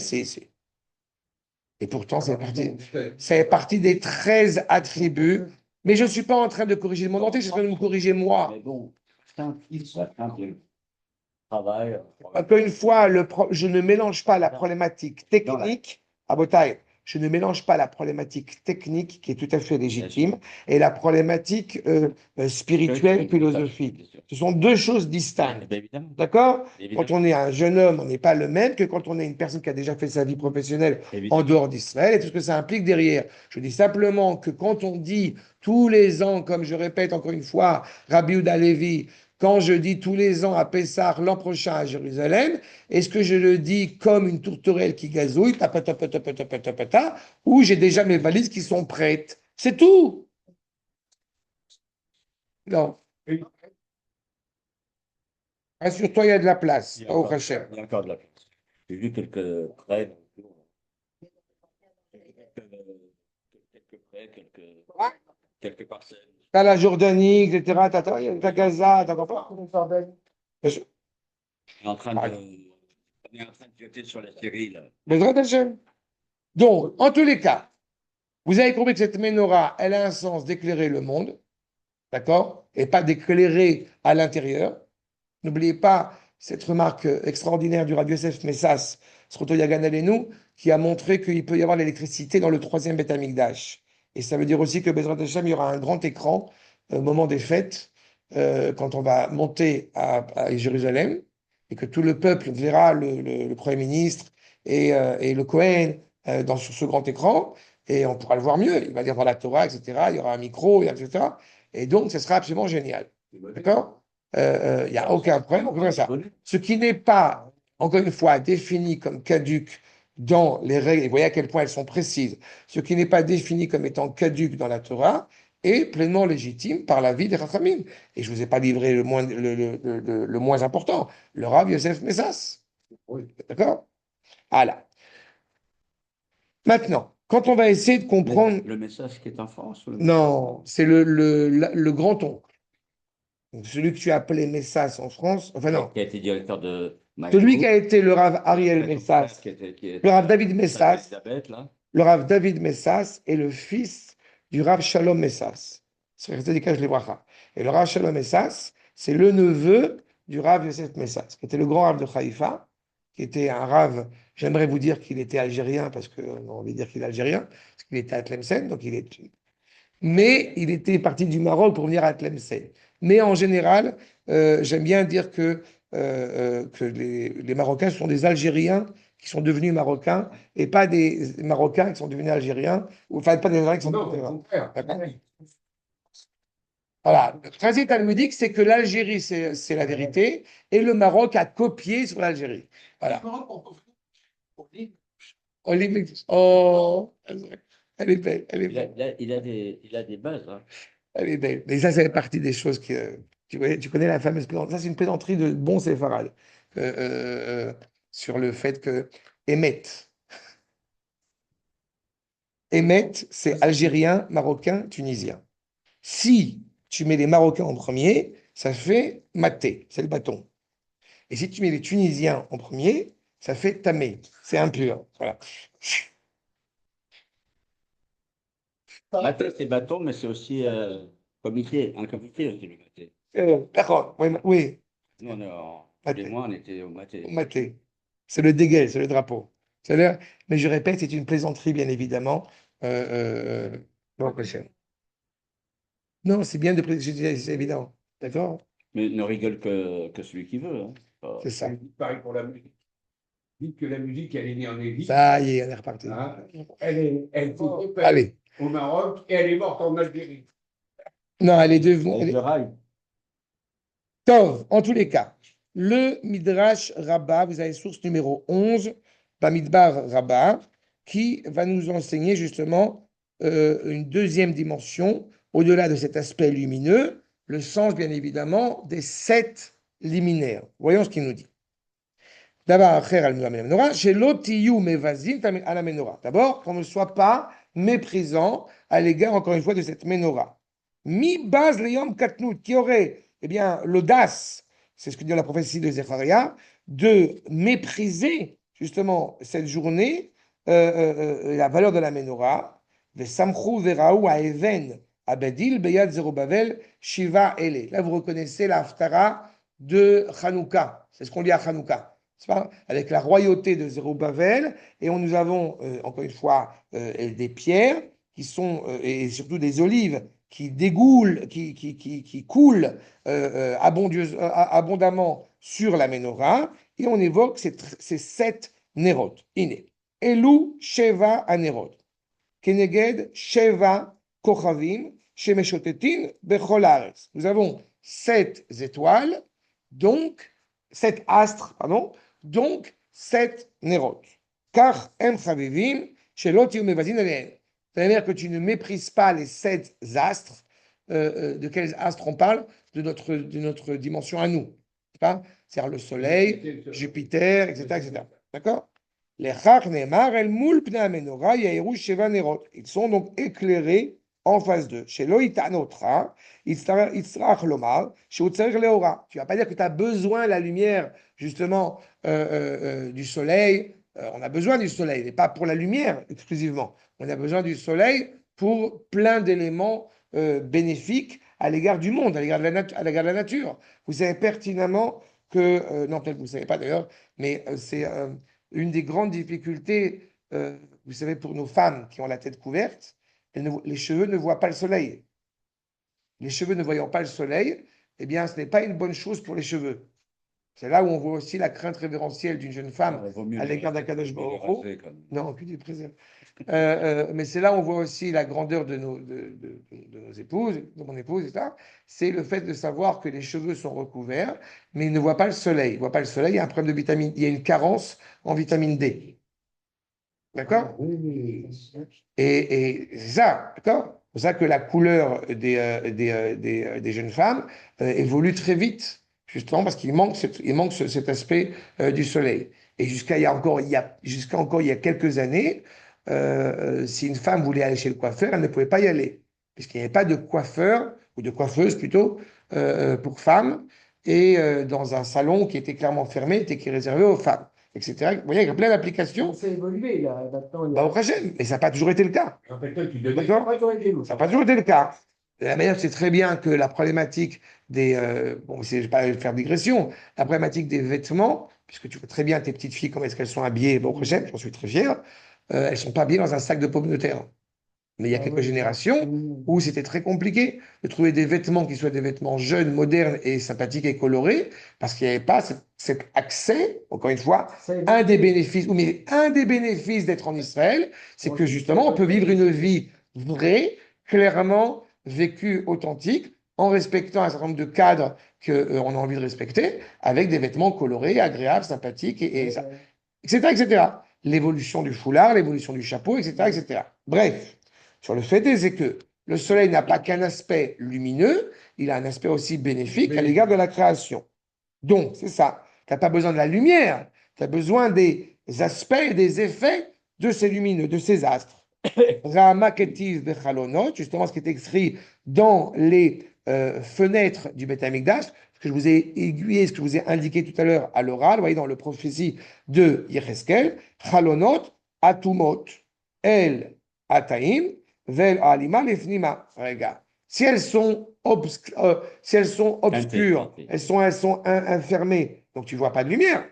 et pourtant, c'est partie des 13 attributs. Mais je ne suis pas en train de corriger le monde entier, je suis en train de me corriger moi. Mais bon, ça craint le travail. Encore une fois, je ne mélange pas la problématique technique, à Botaï, je ne mélange pas la problématique technique qui est tout à fait légitime et la problématique spirituelle, philosophique. Ce sont deux choses distinctes. Évidemment. D'accord? Évidemment. Quand on est un jeune homme, on n'est pas le même que quand on est une personne qui a déjà fait sa vie professionnelle en dehors d'Israël et tout ce que ça implique derrière. Je dis simplement que quand on dit tous les ans, comme je répète encore une fois, Rabbi Yehuda Levi, quand je dis tous les ans à Pessah, l'an prochain à Jérusalem, est-ce que je le dis comme une tourterelle qui gazouille, ou j'ai déjà mes valises qui sont prêtes? C'est tout. Non. Rassure-toi, il y a de la place. Il y a Au encore, Hachem. il y a encore de la place. J'ai vu quelques prêts, quelques parcelles. T'as la Jordanie, etc. T'as Gaza, t'as pas. On est en train de, on est en train de jeter sur la Syrie, là. Bezrat Hashem. Donc, en tous les cas, vous avez compris que cette menorah, elle a un sens d'éclairer le monde, d'accord? Et pas d'éclairer à l'intérieur. N'oubliez pas cette remarque extraordinaire du Rabbi Yosef Messas, Sroto Yagan Aleinu, qui a montré qu'il peut y avoir l'électricité dans le troisième Beth Amikdash. Et ça veut dire aussi que Bezrat Hashem, il y aura un grand écran au moment des fêtes, quand on va monter à Jérusalem, et que tout le peuple verra le Premier ministre et le Cohen sur ce grand écran, et on pourra le voir mieux. Il va lire dans la Torah, etc. Il y aura un micro, etc. Et donc, ce sera absolument génial. D'accord? Il n'y a aucun problème, on peut faire ça. Ce qui n'est pas, encore une fois, défini comme caduc dans les règles, et vous voyez à quel point elles sont précises, ce qui n'est pas défini comme étant caduc dans la Torah est pleinement légitime par la vie des Rachamim. Et je ne vous ai pas livré le moins important, le Rav Yosef Messas. D'accord? Voilà. Maintenant, quand on va essayer de comprendre. Le message qui est en France? Non, c'est le grand-oncle. Celui que tu as appelé Messas en France, enfin non, Qui a été directeur de celui qui a été le Rav Ariel Messas, le Rav David Messas, le Rav David Messas est le fils du Rav Shalom Messas. Et le Rav Shalom Messas, c'est le neveu du Rav Yosef Messas, qui était le grand Rav de Haïfa, qui était un Rav, j'aimerais vous dire qu'il était algérien, parce qu'on a envie de dire qu'il est algérien, parce qu'il était à Tlemcen, donc il est. Mais il était parti du Maroc pour venir à Tlemcen. Mais en général, j'aime bien dire que les Marocains sont des Algériens qui sont devenus Marocains et pas des Marocains qui sont devenus Algériens, ou enfin pas des Algériens qui sont devenus Marocains. Voilà, le principe talmudique, c'est que l'Algérie, c'est la vérité, et le Maroc a copié sur l'Algérie. Voilà. Oh, elle est belle, elle est belle. Il a des bases. Hein. Elle est belle. Mais ça, c'est partie des choses que tu connais la fameuse plaisanterie. Ça, c'est une plaisanterie de bon séfarade sur le fait que Emmet, Emet, c'est algérien, marocain, tunisien. Si tu mets les Marocains en premier, ça fait maté, c'est le bâton. Et si tu mets les Tunisiens en premier, ça fait tamé, c'est impur. Voilà. Maté, c'est bâton, mais c'est aussi comité, un comité aussi, le maté. D'accord, oui, oui, Nous, tous les maté, mois, on était au maté. maté. C'est le déguet, c'est le drapeau. Mais je répète, c'est une plaisanterie, bien évidemment. Non, non, c'est bien de plaisanter, c'est évident. D'accord? Mais ne rigole que celui qui veut. Hein. C'est ça. Pareil pour la musique. Dites que la musique, elle est née en Égypte. Ça y est, on est reparti. Hein. Elle s'est faite Allez. au Maroc et elle est morte en Algérie. Non, elle est devenue. Avec le rail. Tov, en tous les cas, le Midrash Rabbah, vous avez source numéro 11, Bamidbar Rabbah, qui va nous enseigner justement une deuxième dimension, au-delà de cet aspect lumineux, le sens bien évidemment des 7 liminaires. Voyons ce qu'il nous dit. D'abord, qu'on ne soit pas méprisant à l'égard, encore une fois, de cette menorah. Mi base leyom katnout, qui aurait, eh bien, l'audace, c'est ce que dit la prophétie de Zecharia, de mépriser justement cette journée, la valeur de la menorah, vesamchou veraou aeven abedil beyad Zerubbabel shiva ele. Là, vous reconnaissez la haftara de Hanouka. C'est ce qu'on dit à Hanouka. Avec la royauté de Zerubbabel, et nous avons encore une fois des pierres qui sont, et surtout des olives qui dégoulent, qui coulent abondamment sur la menorah, et on évoque ces 7 nérotes. Iné. Elou Sheva Anerot. Keneged Sheva Kochavim Shemeshotetin Bechol Haaretz. Nous avons 7 étoiles, donc 7 astres, pardon, donc 7 nérotes. Car em chavivim shelot yu mevazin alehem. C'est-à-dire que tu ne méprises pas les 7 astres. De quels astres on parle? De notre dimension à nous. C'est-à-dire le soleil, Jupiter, etc. etc. D'accord? Les chach ne'emar el moul pnei menorah ya'iru sheva nerot. Ils sont donc éclairés en face d'eux. Shelo itanotra, itzrach lomar, sheu tzarich leora. Tu vas pas dire que tu as besoin de la lumière, justement, du soleil. On a besoin du soleil, mais pas pour la lumière exclusivement. On a besoin du soleil pour plein d'éléments bénéfiques à l'égard du monde, à l'égard de la nature. Vous savez pertinemment que, non, peut-être vous ne savez pas d'ailleurs, mais c'est une des grandes difficultés, vous savez, pour nos femmes qui ont la tête couverte, les cheveux ne voient pas le soleil. Les cheveux ne voyant pas le soleil, eh bien, ce n'est pas une bonne chose pour les cheveux. C'est là où on voit aussi la crainte révérentielle d'une jeune femme à l'égard d'Akadosh Baruch Hu. Non, que Dieu préserve. Mais c'est là où on voit aussi la grandeur de nos épouses, de mon épouse, etc. C'est le fait de savoir que les cheveux sont recouverts, mais ils ne voient pas le soleil. Ils ne voient pas le soleil, il y a un problème de vitamine, il y a une carence en vitamine D. D'accord? Et c'est ça, d'accord? C'est pour ça que la couleur des jeunes femmes évolue très vite, justement parce qu'il manque cet aspect du soleil. Et jusqu'à il y a quelques années, si une femme voulait aller chez le coiffeur, elle ne pouvait pas y aller, puisqu'il n'y avait pas de coiffeur, ou de coiffeuse plutôt, pour femmes, et dans un salon qui était clairement fermé, était qui réservé aux femmes, etc. Vous voyez, il y a plein d'applications. Ça a évolué là, maintenant. Bah, au prochain, mais ça n'a pas toujours été le cas. Rappelle-toi, tu devais. D'accord? Ça n'a pas toujours été le cas. De la manière, c'est très bien que la problématique des. Bon, je ne vais pas faire digression. La problématique des vêtements, puisque tu vois très bien tes petites filles, comment est-ce qu'elles sont habillées, bon, au prochain, j'en suis très fier, elles ne sont pas habillées dans un sac de pommes de terre. Mais il y a quelques générations où c'était très compliqué de trouver des vêtements qui soient des vêtements jeunes, modernes et sympathiques et colorés, parce qu'il n'y avait pas cet accès, encore une fois, un des bénéfices d'être en Israël, c'est que justement, on peut vivre une vie vraie, clairement vécue, authentique, en respectant un certain nombre de cadres qu'on a envie de respecter, avec des vêtements colorés, agréables, sympathiques, etc., etc. L'évolution du foulard, l'évolution du chapeau, etc., etc. Bref. Sur le fait c'est que le soleil n'a pas qu'un aspect lumineux, il a un aspect aussi bénéfique à l'égard de la création. Donc, c'est ça. Tu n'as pas besoin de la lumière, tu as besoin des aspects et des effets de ces lumineux, de ces astres. Rama ketiv bechalonot, justement ce qui est écrit dans les fenêtres du Beth Amikdash, ce que je vous ai aiguillé, ce que je vous ai indiqué tout à l'heure à l'oral, vous voyez dans le prophétie de Yecheskel, chalonot atumot el ataim vel alima lefnima. Regarde, si elles sont obscures, elles sont enfermées, donc tu vois pas de lumière.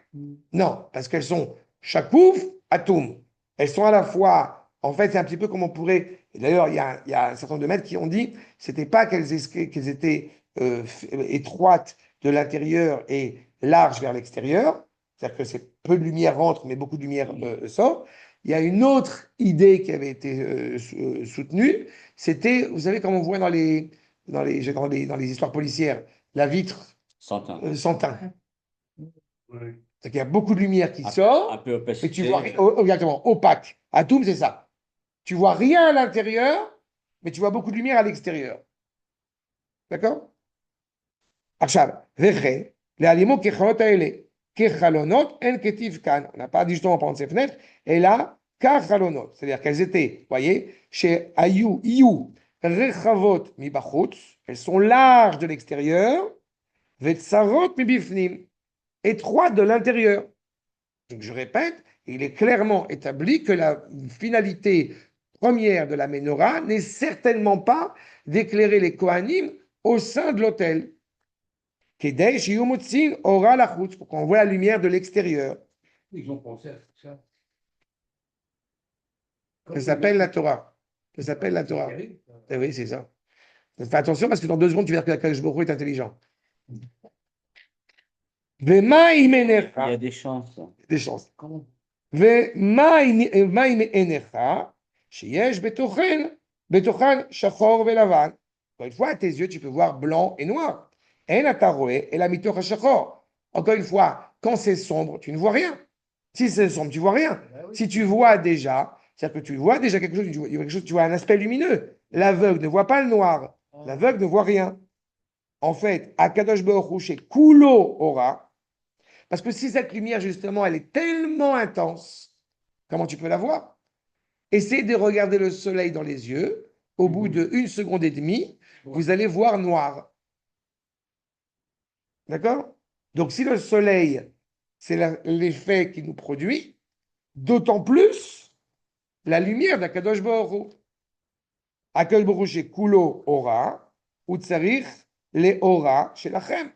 Non, parce qu'elles sont shakouf atum. Elles sont à la fois, en fait, c'est un petit peu comme on pourrait. D'ailleurs, il y a un certain nombre de maîtres qui ont dit, c'était pas qu'elles étaient étroites de l'intérieur et larges vers l'extérieur, c'est-à-dire que c'est peu de lumière rentre, mais beaucoup de lumière sort. Il y a une autre idée qui avait été soutenue, c'était, vous savez, comme on voit dans les histoires policières, la vitre sans teint. C'est-à-dire qu'il y a beaucoup de lumière qui sort, un peu mais tu vois exactement opaque. Atum, c'est ça. Tu vois rien à l'intérieur, mais tu vois beaucoup de lumière à l'extérieur. D'accord? עכשיו, וכן, להעלימו כחלונות האלה, כחלונות אין כתיב כאן, on n'a pas dit justement pendant ces fenêtres, אלא כחלונות, c'est-à-dire qu'elles étaient, vous voyez, יהיו רחבות מבחוץ, elles sont larges de l'extérieur, וצרות מבפנים, étroites de l'intérieur. Donc je répète, il est clairement établi que la finalité première de la menorah n'est certainement pas d'éclairer les Kohanim au sein de l'autel. Pour qu'on voit la lumière de l'extérieur. Ils ont pensé à ça. Ça s'appelle la Torah. Ça s'appelle la Torah. Eh oui, c'est ça. Fais attention parce que dans 2 secondes, tu verras que la Kadosh Baruch Hu est intelligent. Il y a des chances. Des chances. ומה עם עיניך שיש בתוכן שחור ולבן. Encore une fois, à tes yeux, tu peux voir blanc et noir. אין אתה רואה אלא מתוך השחור. Encore une fois, quand c'est sombre, tu ne vois rien. Si c'est sombre, tu vois rien. Si tu vois déjà, c'est-à-dire que tu vois déjà quelque chose, tu vois un aspect lumineux. L'aveugle ne voit pas le noir. L'aveugle ne voit rien. En fait, Akadosh Baruch Hu, chez Kulo Ora, parce que si cette lumière, justement, elle est tellement intense, comment tu peux la voir? Essayez de regarder le soleil dans les yeux. Au bout d'1 seconde et demie, vous allez voir noir. D'accord? Donc, si le soleil, c'est l'effet qui nous produit, d'autant plus la lumière d'Akadosh Baruch Hu. Akadosh Baruch Hu, chez Kulo Ora, ou Tsarich, les Ora, chez Lachem.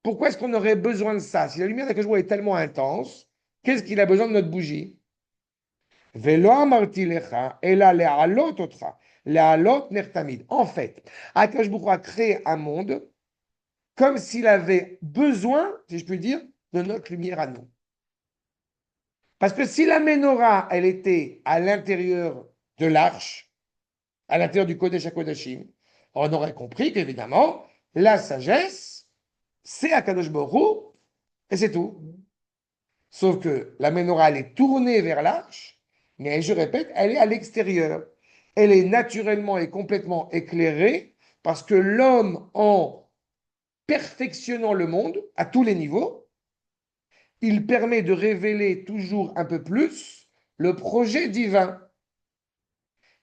Pourquoi est-ce qu'on aurait besoin de ça? Si la lumière d'Akadosh Baruch Hu est tellement intense, qu'est-ce qu'il a besoin de notre bougie? En fait, Akadosh Baruch Hu a créé un monde comme s'il avait besoin, si je puis dire, de notre lumière à nous. Parce que si la menorah, elle était à l'intérieur de l'arche, à l'intérieur du Kodesh HaKodashim, on aurait compris qu'évidemment, la sagesse, c'est Akadosh Baruch Hu, et c'est tout. Sauf que la menorah, elle est tournée vers l'arche, mais je répète, elle est à l'extérieur. Elle est naturellement et complètement éclairée parce que l'homme, en perfectionnant le monde à tous les niveaux, il permet de révéler toujours un peu plus le projet divin.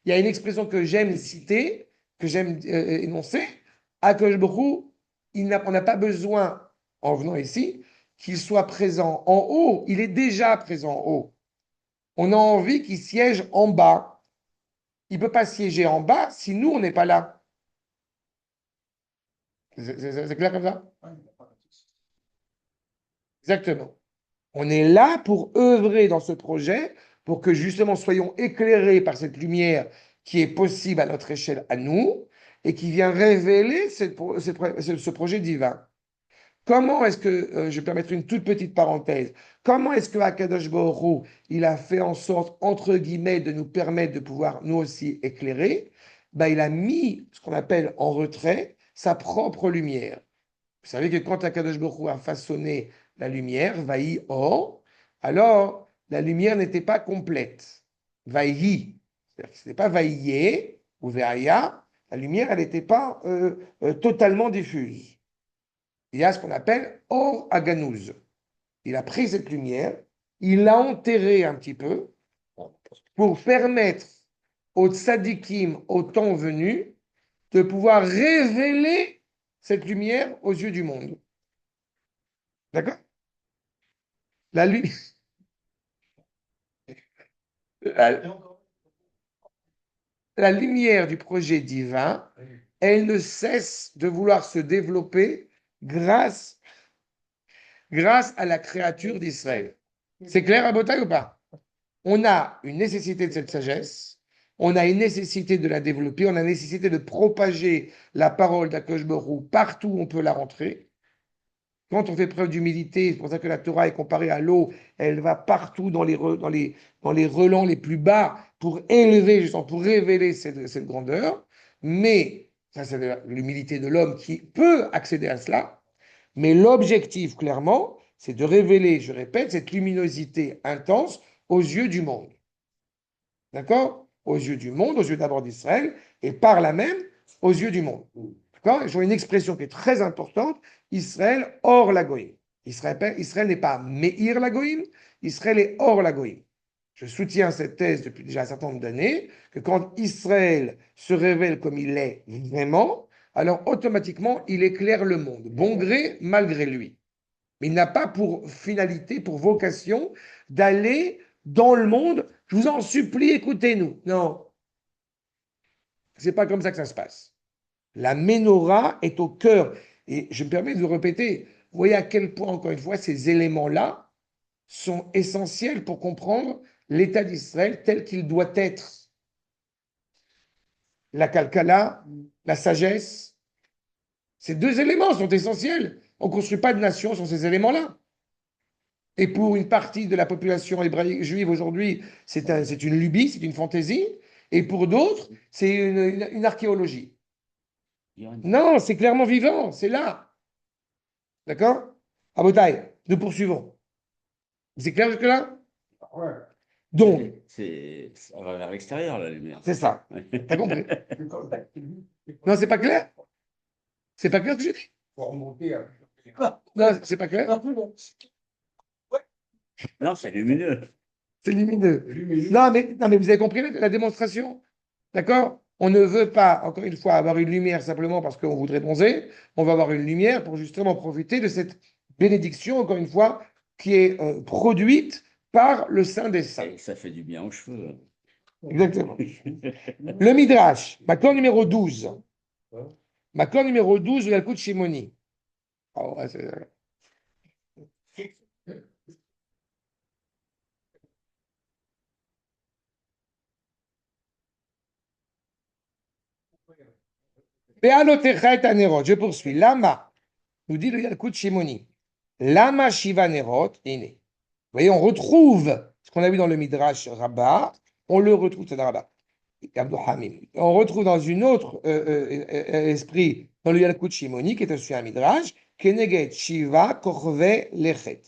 Il y a une expression que j'aime citer, que j'aime énoncer, Akadosh Baruch Hu, on n'a pas besoin, en venant ici, qu'il soit présent en haut, il est déjà présent en haut. On a envie qu'il siège en bas. Il ne peut pas siéger en bas si nous, on n'est pas là. C'est clair comme ça? Exactement. On est là pour œuvrer dans ce projet, pour que justement soyons éclairés par cette lumière qui est possible à notre échelle, à nous, et qui vient révéler ce projet divin. Comment est-ce que, je vais permettre une toute petite parenthèse, comment est-ce que Akadosh Baruch Hu, il a fait en sorte, entre guillemets, de nous permettre de pouvoir nous aussi éclairer? Ben, il a mis ce qu'on appelle en retrait sa propre lumière. Vous savez que quand Akadosh Baruch Hu a façonné la lumière, Vaï Or, alors la lumière n'était pas complète. Vaï, c'est-à-dire que ce n'était pas Vaïe ou Vaïa, la lumière, elle n'était pas totalement diffuse. Il y a ce qu'on appelle Or Aganouz. Il a pris cette lumière, il l'a enterrée un petit peu pour permettre aux tzadikim au temps venu de pouvoir révéler cette lumière aux yeux du monde. D'accord? La, lu- la, la lumière du projet divin, elle ne cesse de vouloir se développer grâce à la créature d'Israël. C'est clair à Botaï ou pas? On a une nécessité de cette sagesse, on a une nécessité de la développer, on a une nécessité de propager la parole d'Akadosh Baruch Hu partout où on peut la rentrer. Quand on fait preuve d'humilité, c'est pour ça que la Torah est comparée à l'eau, elle va partout dans les relents les plus bas pour élever, justement, pour révéler cette grandeur. Mais, ça c'est l'humilité de l'homme qui peut accéder à cela. Mais l'objectif, clairement, c'est de révéler, je répète, cette luminosité intense aux yeux du monde. D'accord? Aux yeux du monde, aux yeux d'abord d'Israël, et par là même, aux yeux du monde. D'accord? J'ai une expression qui est très importante, Israël hors la Goïm. Israël n'est pas Meir la Goïm, Israël est hors la Goïm. Je soutiens cette thèse depuis déjà un certain nombre d'années, que quand Israël se révèle comme il est vraiment, alors automatiquement, il éclaire le monde, bon gré, malgré lui. Mais il n'a pas pour finalité, pour vocation, d'aller dans le monde. Je vous en supplie, écoutez-nous. Non, c'est pas comme ça que ça se passe. La menorah est au cœur. Et je me permets de vous répéter, vous voyez à quel point, encore une fois, ces éléments-là sont essentiels pour comprendre l'état d'Israël tel qu'il doit être. La calcala, la sagesse, ces deux éléments sont essentiels. On ne construit pas de nation sans ces éléments-là. Et pour une partie de la population hébraïque juive aujourd'hui, c'est une lubie, c'est une fantaisie. Et pour d'autres, c'est une archéologie. Non, c'est clairement vivant, c'est là. D'accord? Abotai, nous poursuivons. C'est clair jusque-là? Ouais. Donc, Ça va vers l'extérieur, la lumière. c'est ça. T'as compris? Non, c'est pas clair? C'est pas clair ce que j'ai dit? Pour remonter à... Non, c'est pas clair? Non, c'est lumineux. C'est lumineux. Non, mais vous avez compris la démonstration? D'accord? On ne veut pas, encore une fois, avoir une lumière simplement parce qu'on voudrait bronzer. On va avoir une lumière pour justement profiter de cette bénédiction, encore une fois, qui est produite par le Saint des Saints. Et ça fait du bien aux cheveux. Exactement. Le Midrash, Makor numéro 12. Makor numéro 12 de la Yalkut Shimoni. Oh, ouais, je poursuis. Lama, nous dit le Yalkut Shimoni. Lama Shiva Nerot, Ine. Vous voyez, on retrouve ce qu'on a vu dans le Midrash Rabbah, on le retrouve, c'est dans Rabbah. On retrouve dans une autre esprit, dans le Yalkut Shimoni, qui est aussi un Midrash, Keneget Shiva Korve Lechet.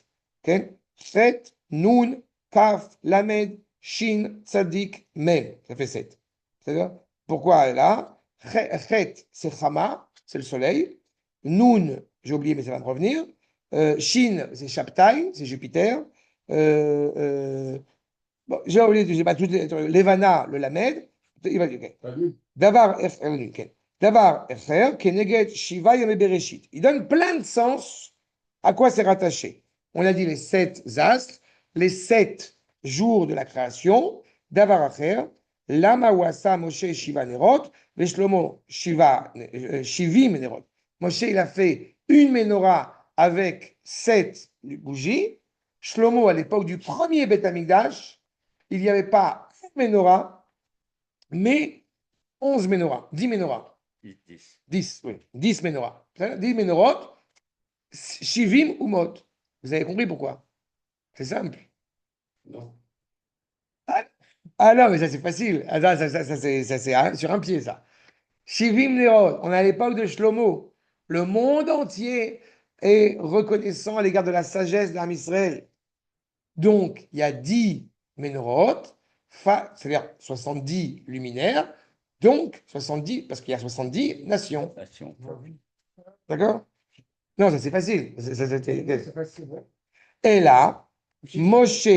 Chet, Nun, Kaf, Lamed, Shin, Tzadik, Mem. Ça fait 7. C'est-à-dire, pourquoi là? Chet, c'est Chama, c'est le soleil. Nun, j'ai oublié, mais ça va me revenir. Shin, c'est Shabtai, c'est Jupiter. Bon, j'ai oublié, j'ai pas tout, Levana, le Lamed. Davar Echer, Keneged Shiva Yom Bereshit. Il donne plein de sens à quoi c'est rattaché. On a dit les 7 astres, les 7 jours de la création. Davar Echer, Lama Wasa Moshe Shiva Nerot, Veshlomo Shiva Shivim Nerot. Moshe, il a fait une menorah avec 7 bougies. Shlomo, à l'époque du premier Beth Amikdash, il n'y avait pas une menorah, mais 11 menorahs, 10 menorahs. 10, oui. 10 menorahs. 10 menorahs, shivim ou mot. Vous avez compris pourquoi? C'est simple. Non. Ah non, mais ça c'est facile. Ah, ça, c'est sur un pied, ça. Shivim menorahs, on est à l'époque de Shlomo. Le monde entier est reconnaissant à l'égard de la sagesse d'Am Israël. Donc, il y a 10 menorahs, c'est-à-dire 70 luminaires, donc 70, parce qu'il y a 70 nations. D'accord? Non, ça c'est facile. C'est facile. Et là, Moshe,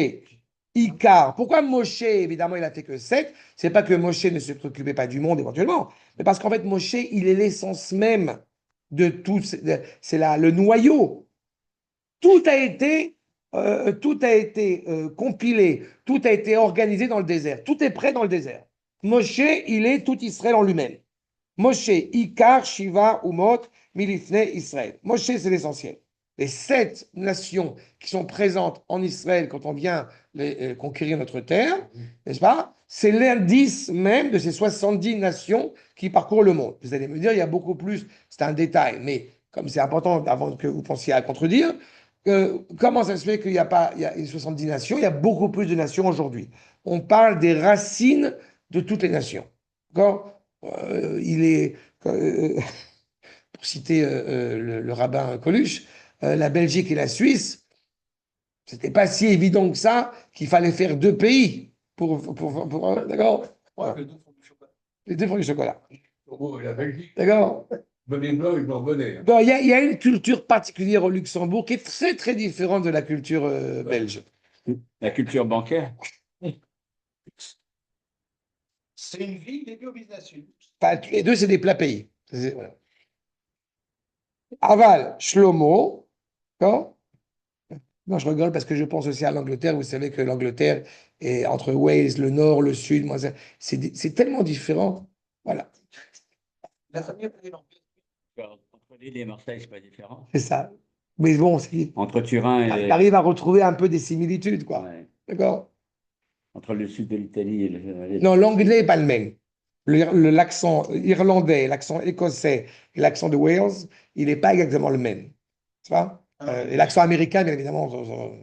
Icar. Pourquoi Moshe, évidemment, il a fait que 7? C'est pas que Moshe ne se préoccupait pas du monde éventuellement, mais parce qu'en fait, Moshe, il est l'essence même de tout, c'est le noyau. Tout a été compilé, tout a été organisé dans le désert. Tout est prêt dans le désert. Moshe, il est tout Israël en lui-même. Moshe, Ikar, Shiva, Umot, Milifne, Israël. Moshe, c'est l'essentiel. Les 7 nations qui sont présentes en Israël quand on vient conquérir notre terre, n'est-ce pas? C'est l'indice même de ces 70 nations qui parcourent le monde. Vous allez me dire, il y a beaucoup plus, c'est un détail, mais comme c'est important avant que vous pensiez à contredire, comment ça se fait qu'il n'y a pas il y a 70 nations, il y a beaucoup plus de nations aujourd'hui. On parle des racines de toutes les nations. D'accord? Il est, pour citer le rabbin Coluche, la Belgique et la Suisse, c'était pas si évident que ça qu'il fallait faire 2 pays d'accord? Voilà. Les 2 font du chocolat. Oh, la Belgique, D'accord? bonnet blanc et blanc bonnet. Bon, il y a une culture particulière au Luxembourg qui est très très différente de la culture belge. La culture bancaire. C'est une ville dédiée au business. Pas, les deux, c'est des plats pays. Voilà. Aval, Shlomo, d'accord? Non, je rigole parce que je pense aussi à l'Angleterre. Vous savez que l'Angleterre est entre Wales, le nord, le sud. Moi, c'est tellement différent. Voilà, La famille a pris l'Empire. Entre Lille et Marseille, c'est pas différent. c'est ça. Mais bon, Entre Turin il et. arrive à retrouver un peu des similitudes, quoi. Ouais. D'accord? Entre le sud de l'Italie et Non, l'anglais n'est pas le même. L'accent irlandais, l'accent écossais et l'accent de Wales, il n'est pas exactement le même. Tu vois? Et l'accent américain, bien évidemment.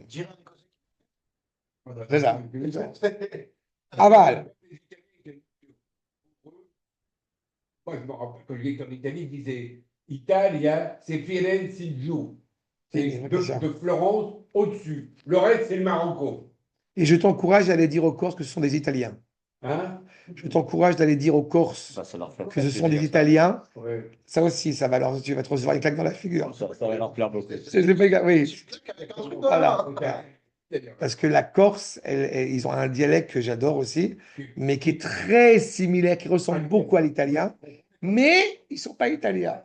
Dire un Écossais. C'est ça. Aval. Moi, je me rappelle quand j'étais en Italie, ils disaient Italia, c'est Firenze giù. C'est de Florence au-dessus. Le reste, c'est le Marocco. Et je t'encourage à aller dire aux Corses que ce sont des Italiens. Hein? Je t'encourage d'aller dire aux Corses bah, ça leur fait que ce sont plaisir, des ça. Italiens. Ouais. Ça aussi, ça va tu vas te recevoir une claque dans la figure. Ça va leur plaire beaucoup. Oui, Avec un truc voilà. voilà. Parce que la Corse, ils ont un dialecte que j'adore aussi, mais qui est très similaire, qui ressemble beaucoup à l'italien, mais ils ne sont pas italiens.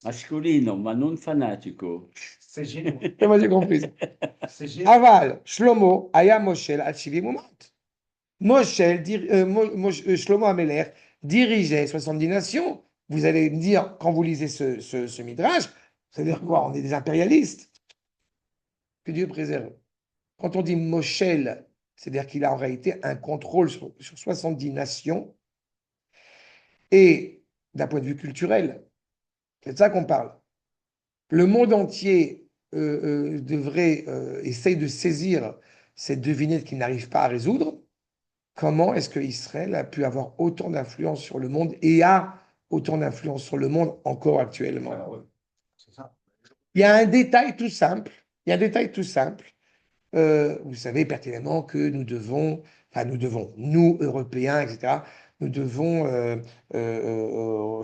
Masculino, ma non fanatico. C'est génial. Et moi, j'ai compris. C'est génial. Aval, Shlomo, Aya Moshel, Achivi Moumat. Shlomo Ameler dirigeait 70 nations. Vous allez me dire, quand vous lisez ce midrash, ça veut dire quoi? On est des impérialistes. Que Dieu préserve. Quand on dit Moshel, c'est-à-dire qu'il a en réalité un contrôle sur 70 nations et d'un point de vue culturel. C'est de ça qu'on parle. Le monde entier essaye de saisir cette devinette qu'il n'arrive pas à résoudre. Comment est-ce que Israël a pu avoir autant d'influence sur le monde et a autant d'influence sur le monde encore actuellement? C'est ça. Il y a un détail tout simple. Il y a un détail tout simple. Vous savez pertinemment que nous, Européens, etc., nous devons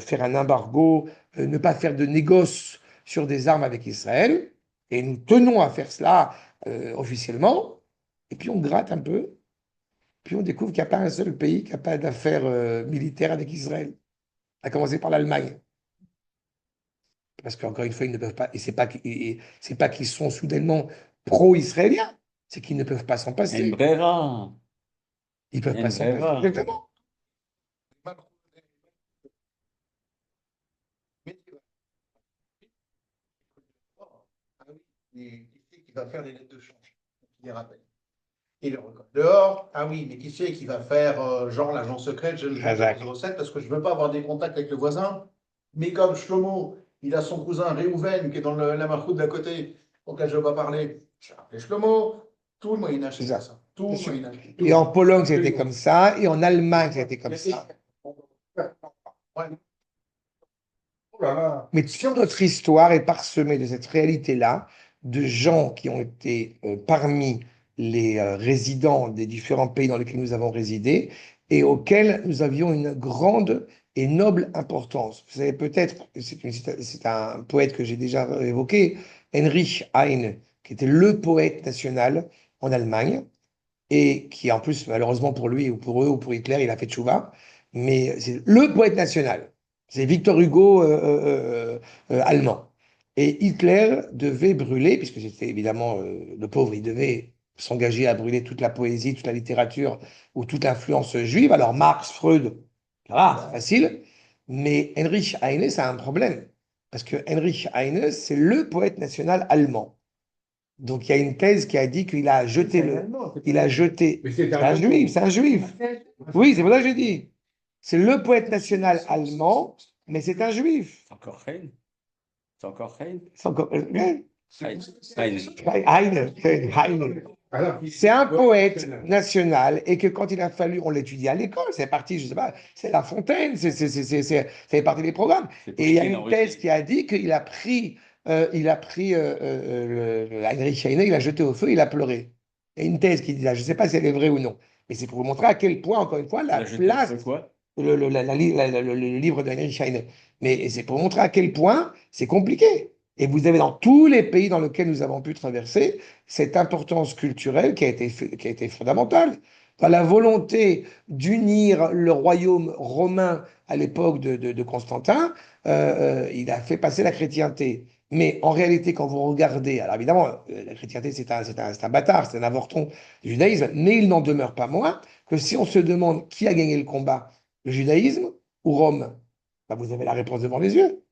faire un embargo, ne pas faire de négoce sur des armes avec Israël. Et nous tenons à faire cela officiellement. Et puis on gratte un peu. Puis on découvre qu'il n'y a pas un seul pays qui n'a pas d'affaires militaires avec Israël, à commencer par l'Allemagne. Parce qu'encore une fois, ils ne peuvent pas, et c'est pas qu'ils sont soudainement pro-israéliens, c'est qu'ils ne peuvent pas s'en passer. Embrera. Ils ne peuvent pas s'en passer. Exactement. Qui va faire des lettres de change, qui les rappelle. Et le record. Dehors, ah oui, mais qui c'est qui va faire genre l'agent secret de 007 parce que je ne veux pas avoir des contacts avec le voisin. Mais comme Shlomo, il a son cousin Réhouven qui est dans la marcoute d'à côté, auquel je ne veux pas parler. J'ai appelé Shlomo, tout le Moyen-Âge, c'est ça. Tout le Moyen-Âge. Et en Pologne, c'était comme ça, et en Allemagne, c'était comme ça. Ouais. Mais toute notre histoire est parsemée de cette réalité-là, de gens qui ont été parmi les résidents des différents pays dans lesquels nous avons résidé et auxquels nous avions une grande et noble importance. Vous savez peut-être, c'est un poète que j'ai déjà évoqué, Heinrich Heine, qui était le poète national en Allemagne, et qui en plus, malheureusement pour lui ou pour eux ou pour Hitler, il a fait tchouva, mais c'est le poète national. C'est Victor Hugo allemand. Et Hitler devait brûler, puisque c'était évidemment le pauvre, il devait s'engager à brûler toute la poésie, toute la littérature ou toute l'influence juive. Alors Marx, Freud, c'est facile, mais Heinrich Heine, ça a un problème. Parce que Heinrich Heine, c'est le poète national allemand. Donc il y a une thèse qui a dit qu'il a jeté il a jeté. Mais c'est C'est un juif, c'est un juif. Oui, c'est pour ça que je dis. C'est le poète national allemand, mais c'est un juif. C'est encore Heine. C'est encore Heine. C'est encore. Heine. Heine. Heine. C'est un poète national et que quand il a fallu, on l'étudie à l'école, c'est parti, je sais pas, c'est La Fontaine, ça fait partie des programmes. Et il y a une thèse qui a dit qu'il a pris, Heinrich Heine, il a jeté au feu, il a pleuré. Il y a une thèse qui dit ça, je ne sais pas si elle est vraie ou non, mais c'est pour vous montrer à quel point, encore une fois, la place, le livre de Heinrich Heine, mais c'est pour montrer à quel point c'est compliqué. Et vous avez dans tous les pays dans lesquels nous avons pu traverser cette importance culturelle qui a été fondamentale. Dans la volonté d'unir le royaume romain à l'époque de Constantin, il a fait passer la chrétienté. Mais en réalité, quand vous regardez, alors évidemment, la chrétienté, c'est un bâtard, c'est un avorton du judaïsme, mais il n'en demeure pas moins que si on se demande qui a gagné le combat, le judaïsme ou Rome, ben vous avez la réponse devant les yeux.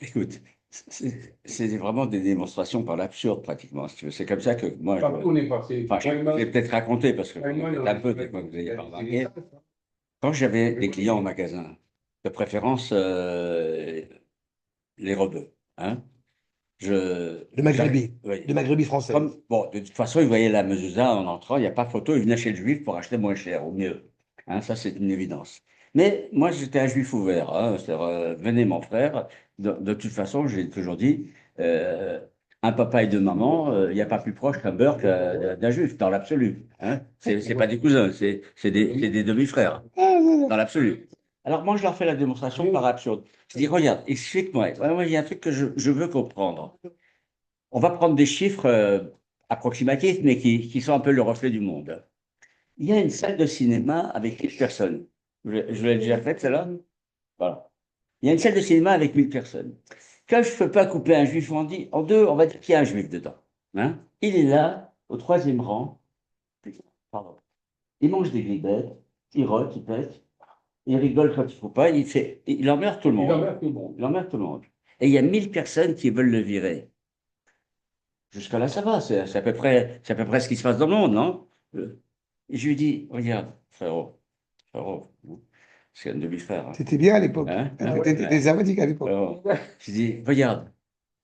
Écoute, c'est vraiment des démonstrations par l'absurde, pratiquement, si tu veux. C'est comme ça que moi, On est passé. enfin, je vais peut-être raconter, parce que un peu de quoi vous n'ayez pas remarqué. Quand j'avais des clients au magasin, de préférence les rebeux, hein, Le Maghrébis, oui. le Maghrébis français. Bon, de toute façon, ils voyaient la mezouza en entrant, il n'y a pas photo, ils venaient chez le juif pour acheter moins cher, au mieux. Hein, ça, c'est une évidence. Mais moi, j'étais un juif ouvert. Hein, c'est-à-dire, venez mon frère. De toute façon, j'ai toujours dit, un papa et deux mamans, il n'y a pas plus proche qu'un beurre d'un juif, dans l'absolu. Hein. C'est pas des cousins, c'est des demi-frères, dans l'absolu. Alors moi, je leur fais la démonstration par absurde. Je dis, regarde, explique-moi. Moi, il y a un truc que je veux comprendre. On va prendre des chiffres approximatifs, mais qui sont un peu le reflet du monde. Il y a une salle de cinéma avec 1000 personnes. Je l'ai déjà faite, celle-là. Voilà. Il y a une salle de cinéma avec 1000 personnes. Quand je ne peux pas couper un juif en deux, on va dire qu'il y a un juif dedans. Hein. Il est là, au troisième rang. Pardon. Il mange des gribettes, il rote, il pète, il rigole quand il ne faut pas, il emmerde tout le monde. Il emmerde tout le monde. Il emmerde tout le monde. Et il y a 1000 personnes qui veulent le virer. Jusqu'à là, ça va, c'est à peu près ce qui se passe dans le monde, non? Et je lui dis, regarde, frérot, c'est un demi-frère. Hein. C'était bien à l'époque. Hein? T'étais des Armadiques à l'époque. Je dis, regarde,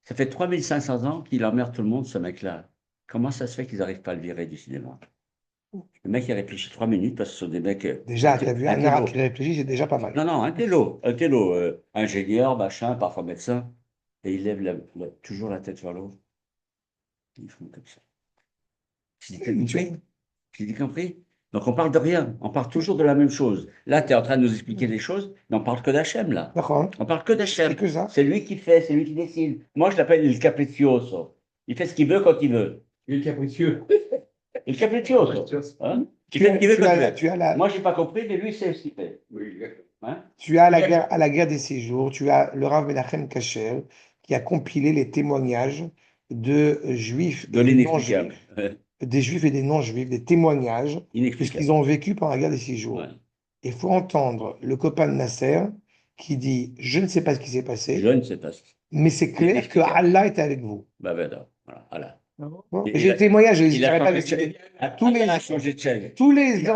ça fait 3500 ans qu'il emmerde tout le monde, ce mec-là. Comment ça se fait qu'ils n'arrivent pas à le virer du cinéma? Le mec, il réfléchit 3 minutes parce que ce sont des mecs. Déjà, tu as vu un arabe qui réfléchit, c'est déjà pas mal. Non, un télo, ingénieur, machin, parfois médecin. Et il lève toujours la tête vers l'eau. Ils font comme ça. J'ai dit compris? Donc on parle de rien, on parle toujours de la même chose. Là, tu es en train de nous expliquer des choses, mais on parle que d'Hachem, là. D'accord. On parle que d'Hachem. C'est que ça. C'est lui qui fait, c'est lui qui décide. Moi, je l'appelle il capricioso. Il fait ce qu'il veut quand il veut. Il est capricieux. Il capricioso. Hein? Il fait ce qu'il veut quand il veut. Moi, je n'ai pas compris, mais lui, c'est ce qu'il fait. Oui, hein? Tu as à la guerre des séjours, tu as le Rav Menachem Kasher qui a compilé les témoignages de juifs de l'inexplicable. Des juifs et des non-juifs, des témoignages de ce qu'ils ont vécu pendant la guerre des 6 jours. Il faut entendre le copain de Nasser qui dit « Je ne sais pas ce qui s'est passé, je ne sais pas. Mais c'est clair que Allah était avec vous. » Voilà, Allah. J'ai le témoignage, il a tous les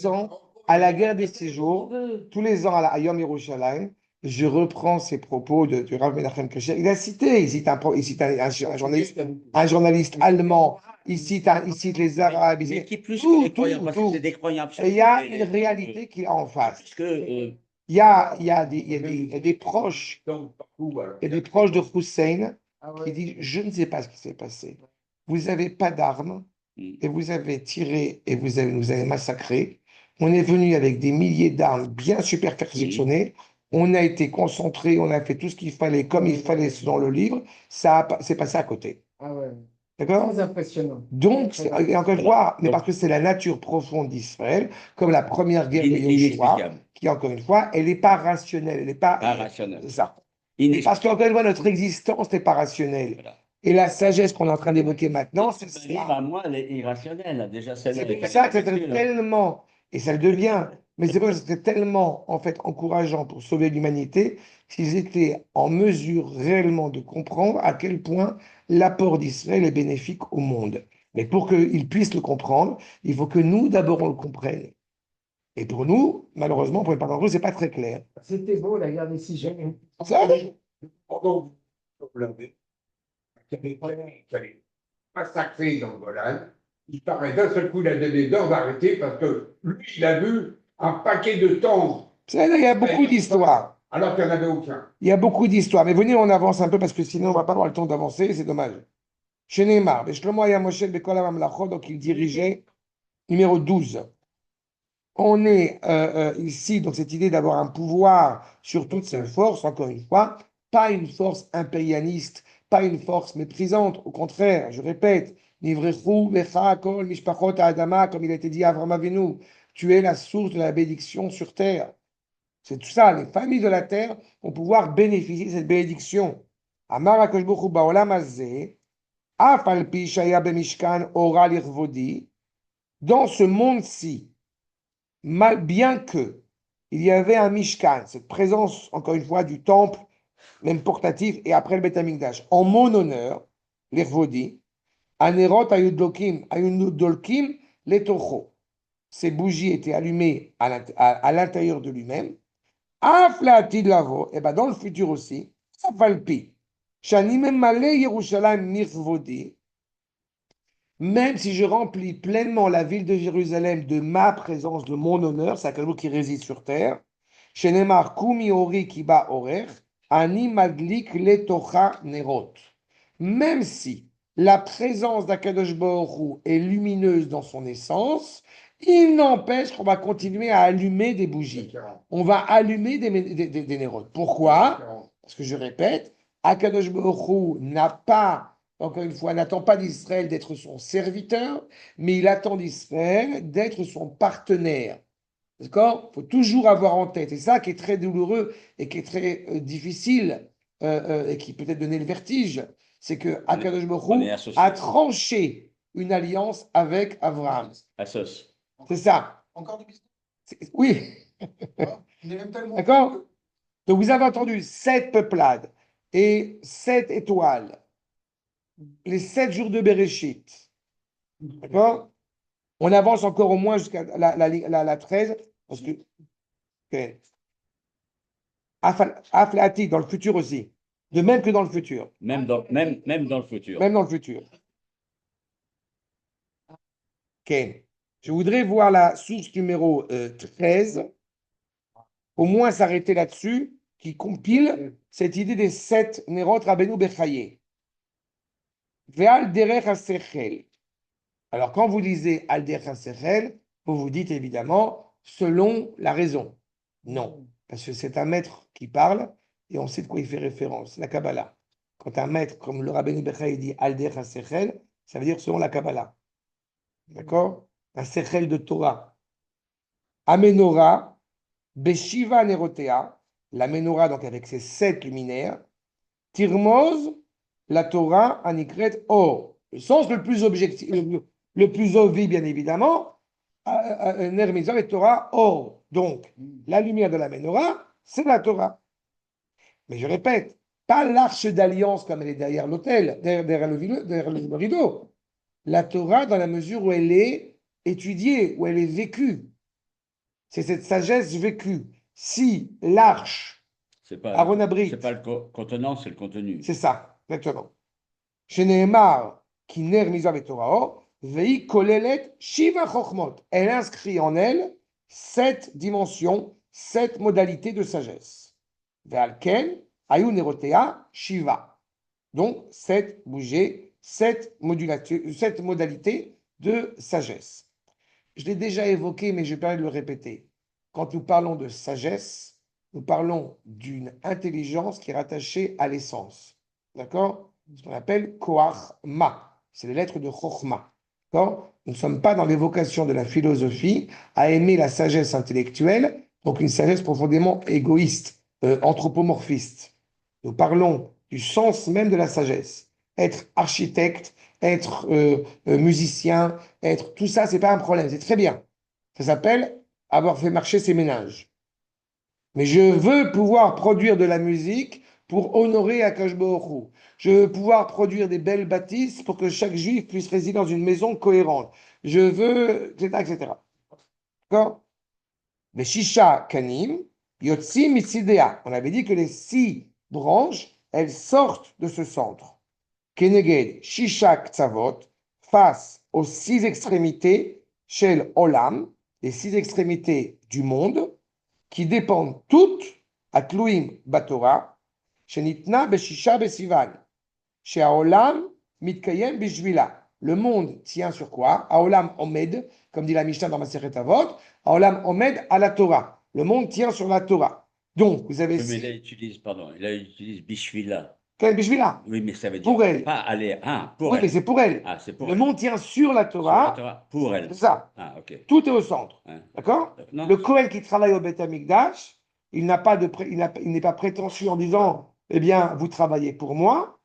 ans, à la guerre des 6 jours, tous les ans à Yom Yerushalayim, je reprends ces propos du Rav Menachem Kasher. Il cite un journaliste allemand, il cite les Arabes, il cite tout. Et il y a une réalité qui est en face. Il y a des proches, de Hussein qui disent « Je ne sais pas ce qui s'est passé. Vous n'avez pas d'armes et vous avez tiré et vous nous avez massacrés. On est venu avec des milliers d'armes bien super perfectionnées. On a été concentrés, on a fait tout ce qu'il fallait comme il fallait dans le livre. C'est passé à côté. » D'accord? Très impressionnant. Donc, et encore une fois, mais Donc- parce que c'est la nature profonde d'Israël, comme la première guerre de Yoshua, Inexplicable, qui, encore une fois, elle n'est pas rationnelle, elle n'est pas. pas rationnel. C'est ça. Inexplicable. Parce qu'encore une fois, notre existence n'est pas rationnelle. Voilà. Et la sagesse qu'on est en train d'évoquer maintenant, c'est Ce ça. livre, à moi, elle est irrationnelle. Déjà, celle-là. C'est pour ça que c'était tellement, et ça le devient, mais c'est pour ça que c'était tellement, en fait, encourageant pour sauver l'humanité, s'ils étaient en mesure réellement de comprendre à quel point l'apport d'Israël est bénéfique au monde. Mais pour qu'ils puissent le comprendre, il faut que nous, d'abord, on le comprenne. Et pour nous, malheureusement, pour les parents russes, c'est pas très clair. C'était beau, la guerre des 6 jours. Ça, Pendant qu'il fallait massacrer dans le Golan, il paraît d'un seul coup, il a donné d'ordre d'arrêter parce que lui, il a vu un paquet de temps. il y a beaucoup d'histoires. Alors qu'il n'y en avait aucun. Il y a beaucoup d'histoires. Mais venez, on avance un peu parce que sinon, on va pas avoir le temps d'avancer, c'est dommage. Chez Neymar, Shlomo Aya Moshe Bekol HaMamlachot, donc il dirigeait numéro 12. On est ici, donc cette idée d'avoir un pouvoir sur toutes ses forces, encore une fois, pas une force impérialiste, pas une force méprisante, au contraire, je répète, Nivrechu Becha Kol Mishpachot Adama, comme il a été dit à Avraham Avinu, tu es la source de la bénédiction sur terre. C'est tout ça, les familles de la terre vont pouvoir bénéficier de cette bénédiction. Amar HaKadosh Baruch Hu Ba'olam Hazeh, Af al pi shaya bemishkan ora lirvodi, dans ce monde-ci, bien que il y avait un Mishkan, cette présence, encore une fois, du temple, même portatif, et après le Beth Amikdash, en mon honneur, l'Irvodi, Anerot ayudolkim letocho. Ces bougies étaient allumées à l'intérieur de lui-même. Aflaati lavo, et ben dans le futur aussi, Afalpi, Shani memale Yerushalayim mirvodi, même si je remplis pleinement la ville de Jérusalem de ma présence, de mon honneur, c'est quelqu'un qui réside sur terre, chez Neymar, Kumi Ori Kiba Orer, Ani Madlik Letocha Nerot. Même si la présence d'Akadosh Baruch Hu est lumineuse dans son essence, il n'empêche qu'on va continuer à allumer des bougies. On va allumer des nérotes. Pourquoi? Parce que je répète, Akadosh Baruch Hu n'a pas, encore une fois, n'attend pas d'Israël d'être son serviteur, mais il attend d'Israël d'être son partenaire. D'accord? Il faut toujours avoir en tête, et ça qui est très douloureux et qui est très difficile et qui peut-être donner le vertige, c'est que Akadosh Baruch Hu a tranché une alliance avec Abraham. Assos. C'est ça. Encore du business? Oui. On est même tellement. D'accord? Donc vous avez entendu 7 peuplades et 7 étoiles, les 7 jours de Bereshit. D'accord? On avance encore au moins jusqu'à la 13, parce que. Okay. Aflati, dans le futur aussi. De même que dans le futur. Même dans le futur. Même dans le futur. Ok. Je voudrais voir la source numéro 13, au moins s'arrêter là-dessus, qui compile cette idée des 7 Nerot Rabbeinu Bechaye. Ve'al derech ha-sechel. Alors, quand vous lisez Al derech ha-sechel, vous vous dites évidemment selon la raison. Non, parce que c'est un maître qui parle et on sait de quoi il fait référence, la Kabbalah. Quand un maître comme le Rabbeinu Bechaye dit Al derech ha-sechel, ça veut dire selon la Kabbalah. D'accord? Un sechel de Torah. Amenora, Beshiva Nerotea, la menorah donc avec ses 7 luminaires, Tirmoz, la Torah, Anikret, Or. Le sens le plus objectif, le plus obvi, bien évidemment, Nermizov et Torah, Or. Donc, la lumière de la menorah, c'est la Torah. Mais je répète, pas l'arche d'alliance comme elle est derrière l'autel, derrière le rideau. La Torah dans la mesure où elle est étudiée, où elle est vécue. C'est cette sagesse vécue. Si l'arche, C'est pas Aaron Abrit, c'est pas le contenant, c'est le contenu. c'est ça, exactement. Chez Nehemar, qui ner mizav et Torah, vei kolelet shiva chochmot. Elle inscrit en elle 7 dimensions, 7 modalités de sagesse. Ve'alken, ayu nerotea shiva. Donc, 7 bougies, 7 modalités de sagesse. Je l'ai déjà évoqué, mais je vais permettre de le répéter. Quand nous parlons de sagesse, nous parlons d'une intelligence qui est rattachée à l'essence. D'accord? Ce qu'on appelle koach ma. c'est les lettres de Chokhmah. D'accord? Nous ne sommes pas dans l'évocation de la philosophie à aimer la sagesse intellectuelle, donc une sagesse profondément égoïste, anthropomorphiste. Nous parlons du sens même de la sagesse. Être architecte, être musicien, être tout ça, c'est pas un problème, c'est très bien. Ça s'appelle avoir fait marcher ses ménages. Mais je veux pouvoir produire de la musique pour honorer Akash Baruch Hu. Je veux pouvoir produire des belles bâtisses pour que chaque juif puisse résider dans une maison cohérente. Je veux, etc., etc. D'accord? Les Shisha Kanim, Yotzi Mitsidea. On avait dit que les 6 branches, elles sortent de ce centre. Keneged Shisha Ktsavot, face aux 6 extrémités, Shel Olam, les 6 extrémités du monde, qui dépendent toutes, Atluim Batora, Shenitna Beshisha Besivan, chez Aolam Mitkayem Bishvila. Le monde tient sur quoi? Aolam Omed, comme dit la Mishnah dans Masechet Avot, Aolam Omed à la Torah. Le monde tient sur la Torah. Donc, vous avez. Oui, mais il utilise Bishvila. Quel Bishvila? Oui, mais ça veut Pour dire elle. pas aller. Ah, pour Oui, elle. mais c'est pour elle. Ah, c'est pour Le elle. monde tient sur la Sur Torah. la Torah, pour elle. C'est ça. Ah, ok. Tout est au centre. Hein. D'accord? Non. Le Kohen qui travaille au Beth Amikdash, il n'est pas prétentieux en disant, eh bien, vous travaillez pour moi,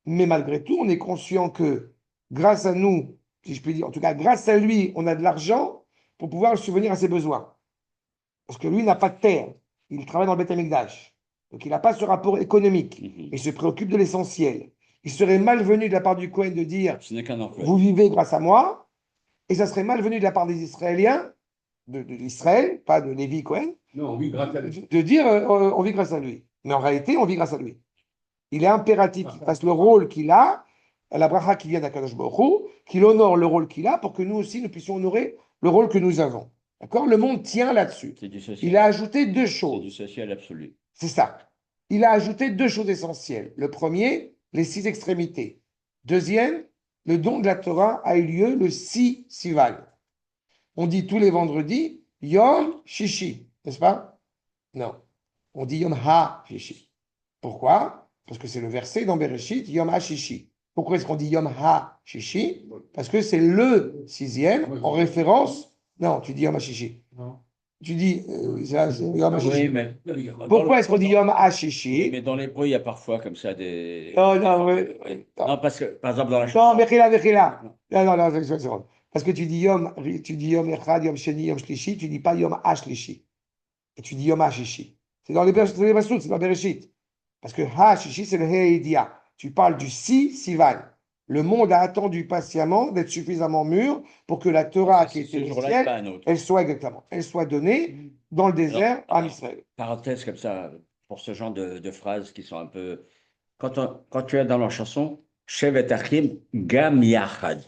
mais malgré tout, on est conscient que grâce à nous, si je puis dire, en tout cas, grâce à lui, on a de l'argent pour pouvoir subvenir à ses besoins. Parce que lui n'a pas de terre. Il travaille dans le Beth Amikdash. Donc, il n'a pas ce rapport économique. Il se préoccupe de l'essentiel. Il serait malvenu de la part du Kohen de dire, Ce n'est qu'un emploi. vous vivez grâce à moi, et ça serait malvenu de la part des Israéliens, de l'Israël, pas de Lévi Cohen, Non, on vit grâce à lui. de dire on vit grâce à lui. Mais en réalité, on vit grâce à lui. Il est impératif qu'il fasse le rôle qu'il a, la bracha qui vient d'Akadosh Baruch Hu, qu'il honore le rôle qu'il a pour que nous aussi, nous puissions honorer le rôle que nous avons. D'accord? Le monde tient là-dessus. C'est du social. Il a ajouté 2 C'est choses. du social absolu. C'est ça. Il a ajouté 2 choses essentielles. Le premier, les 6 extrémités. Deuxième, le don de la Torah a eu lieu le 6 Sivan. On dit tous les vendredis Yom Shishi, n'est-ce pas? Non. On dit Yom Ha-Shishi. Pourquoi? Parce que c'est le verset dans Bereshit, Yom Ha-Shishi. Pourquoi est-ce qu'on dit Yom Ha-Shishi? Parce que c'est le 6e en référence. Non, tu dis Yom Ha-Shishi. Non. Tu dis c'est Yom Ha-Shishi. Oui, mais. Pourquoi est-ce qu'on dit Yom Ha-Shishi? Oui, mais dans l'hébreu, il y a parfois comme ça des. Non, non, Non, parce que, par exemple, dans la non, Mechila. Non, une seconde. Parce que tu dis Yom Echad, Yom Sheni, Yom Shlishi, tu dis pas Yom Ha-Shlishi. Et tu dis Yom Ha-Shishi. C'est dans les Passoutes, c'est dans Bereshit. Parce que Ha-Shishi, c'est le Heidia. Tu parles du Sivan. Le monde a attendu patiemment d'être suffisamment mûr pour que la Torah qui était au ciel, elle soit donnée dans le désert à Israël. Parenthèse comme ça, pour ce genre de phrases qui sont un peu. Quand tu es dans la chanson, Shevet Achim Gam Yachad.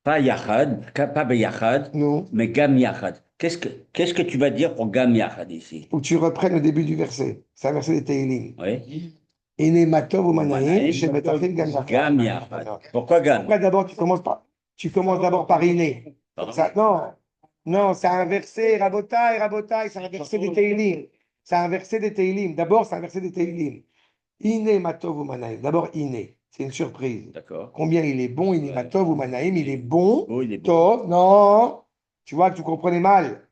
Pas Yachad, pas Beyachad, Non. mais Gam Yachad. Qu'est-ce que tu vas dire pour Gam Yachad ici? Où tu reprennes le début du verset. C'est un verset des Tehillim. Oui. Ene Matov ou Manaïm, Shevet Achim Gam Yachad. Pourquoi Gam? Pourquoi d'abord tu commences d'abord par Iné? Ça, non, c'est un verset, Rabotai, c'est un verset des Tehillim. C'est un verset des Tehillim. D'abord, c'est un verset des Tehillim. Iné Matov ou Manaïm. D'abord, Iné. C'est une surprise. D'accord. Combien il est bon, Iné Matov ou Manaïm. Il est bon. Oh, il est bon. Tov, non. Tu vois que vous comprenez mal.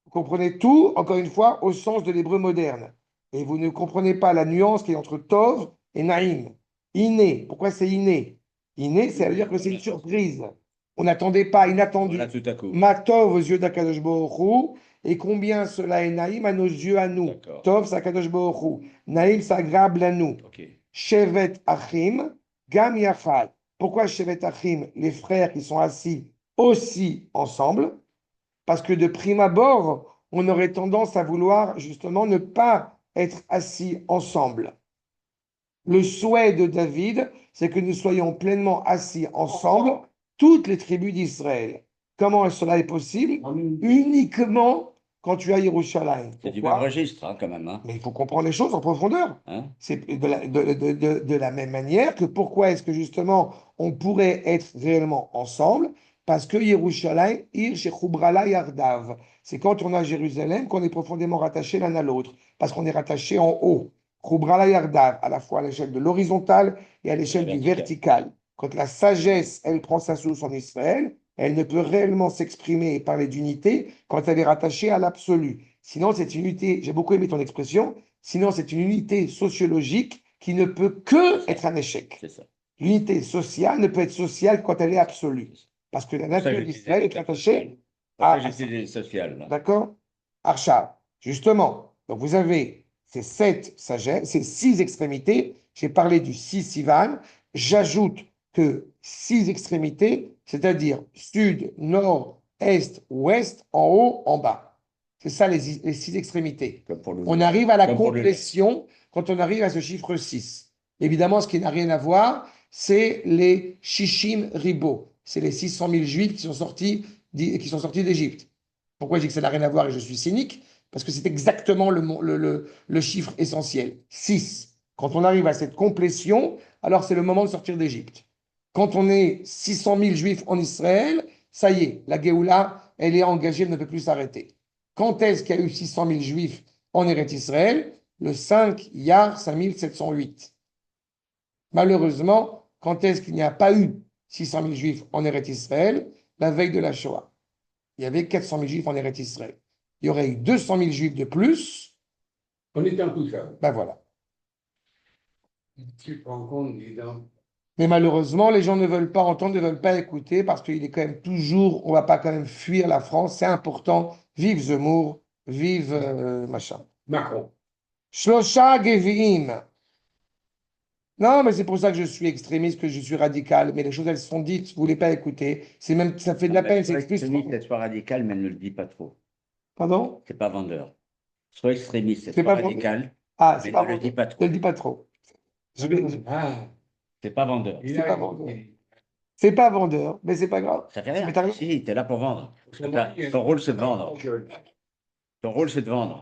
Vous comprenez tout, encore une fois, au sens de l'hébreu moderne. Et vous ne comprenez pas la nuance qui est entre Tov et Naïm. Iné. Pourquoi c'est Iné? Iné, ça veut dire que c'est une surprise. On n'attendait pas, inattendu. Voilà, tout à coup. Matov aux yeux d'Akadosh Baruch Hu, et combien cela est Naïm à nos yeux à nous. D'accord. Tov, c'est Akadosh Baruch Hu. Naïm, c'est agréable à nous. Ok. Shevet Achim, Gam Yachad. Pourquoi Shevet Achim, les frères qui sont assis aussi ensemble? Parce que de prime abord, on aurait tendance à vouloir justement ne pas être assis ensemble. Le souhait de David, c'est que nous soyons pleinement assis ensemble, toutes les tribus d'Israël. Comment cela est possible? Uniquement quand tu as Yerushalayim. C'est du même registre, hein, quand même. Hein. Mais il faut comprendre les choses en profondeur. Hein? C'est de la même manière que pourquoi est-ce que justement on pourrait être réellement ensemble? Parce que Yerushalayim, Ir Shechubrala Yardav. C'est quand on a Jérusalem qu'on est profondément rattaché l'un à l'autre. Parce qu'on est rattaché en haut. Chubrala Yardav, à la fois à l'échelle de l'horizontale et à l'échelle du vertical. quand la sagesse, elle prend sa source en Israël, elle ne peut réellement s'exprimer et parler d'unité quand elle est rattachée à l'absolu. Sinon, c'est une unité, j'ai beaucoup aimé ton expression, sinon c'est une unité sociologique qui ne peut que être un échec. C'est ça. L'unité sociale ne peut être sociale quand elle est absolue. Parce que la nature d'Israël est attachée à... J'étais social. D'accord? Archa, justement. Donc vous avez ces 7 sagesse, ces 6 extrémités. J'ai parlé du 6 Sivan. J'ajoute que 6 extrémités, c'est-à-dire sud, nord, est, ouest, en haut, en bas. C'est ça les 6 extrémités. On arrive à la complétion quand on arrive à ce chiffre 6. Évidemment, ce qui n'a rien à voir, c'est les Shishim Ribo. C'est les 600 000 juifs qui sont sortis d'Égypte. Pourquoi je dis que ça n'a rien à voir et je suis cynique? Parce que c'est exactement le chiffre essentiel. 6. Quand on arrive à cette complétion, alors c'est le moment de sortir d'Égypte. Quand on est 600 000 juifs en Israël, ça y est, la Géoula, elle est engagée, elle ne peut plus s'arrêter. Quand est-ce qu'il y a eu 600 000 juifs en Eretz Israël? Le 5 Iyar 5708. Malheureusement, quand est-ce qu'il n'y a pas eu 600 000 juifs en Eretz Israël? La veille de la Shoah. Il y avait 400 000 juifs en Eretz Israël. Il y aurait eu 200 000 juifs de plus. On était intouchables. Ben voilà. Tu te rends compte, dis donc. Mais malheureusement, les gens ne veulent pas entendre, ne veulent pas écouter parce qu'il est quand même toujours, on ne va pas quand même fuir la France. C'est important. Vive Zemmour, vive machin. Macron. Shlosha Geviim. Non, mais c'est pour ça que je suis extrémiste, que je suis radical. Mais les choses, elles sont dites. Vous ne voulez pas écouter. C'est même, ça fait de la peine. C'est extrémiste, c'est soit radical, mais ne le dis pas trop. Pardon? C'est pas vendeur. Sois extrémiste, C'est c'est pas pas radical, Ah, mais c'est pas ne le dis pas Ne trop. le dis pas trop. Je vais... C'est pas vendeur. Il C'est a- pas vendeur. C'est pas vendeur, mais c'est pas grave. Ça fait rien. Mais t'as raison. Si, t'es là pour vendre. Ton rôle, c'est de vendre. Ton rôle, c'est de vendre.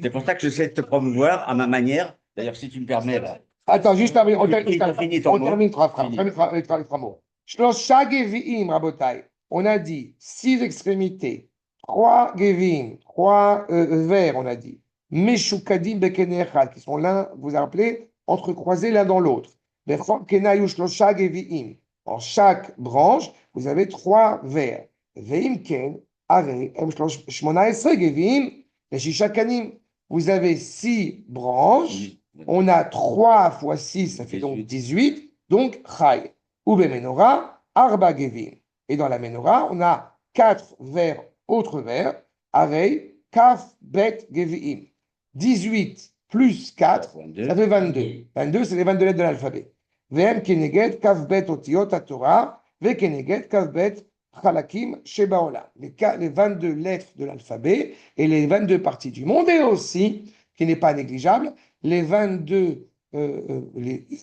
C'est pour ça que j'essaie de te promouvoir à ma manière. D'ailleurs, si tu me permets, là. Attends, juste termine. On Finis ton mot. termine trois phrases. Fini. On termine les trois mots. Shlosha Geviim, Rabotai. On a dit 6 extrémités, 3 Gevim, 3 vers, on a dit. Meshukadim Bekenechad, qui sont l'un, vous vous rappelez, entrecroisés l'un dans l'autre. Bechol Kenayu Shlosha Geviim. En chaque branche, vous avez 3 vers. Veim Ken, Are, Em Shmona Esre Gevim, Leshisha Kanim. Vous avez 6 branches. On a 3 fois 6, ça fait donc 18, donc Chai. Ou Menorah, Arba Gevim. Et dans la Menorah, on a 4 vers, autres vers, avec Kaf, Bet, Gevim. 18 plus 4, ça fait 22. 22, c'est les 22 lettres de l'alphabet. Vem Keneged, Kaf, Bet, Otiot, Torah, Ve Keneged, Kaf, Bet, Chalakim, Shebaola. Les 22 lettres de l'alphabet et les 22 parties du monde, et aussi, qui n'est pas négligeable, les 22,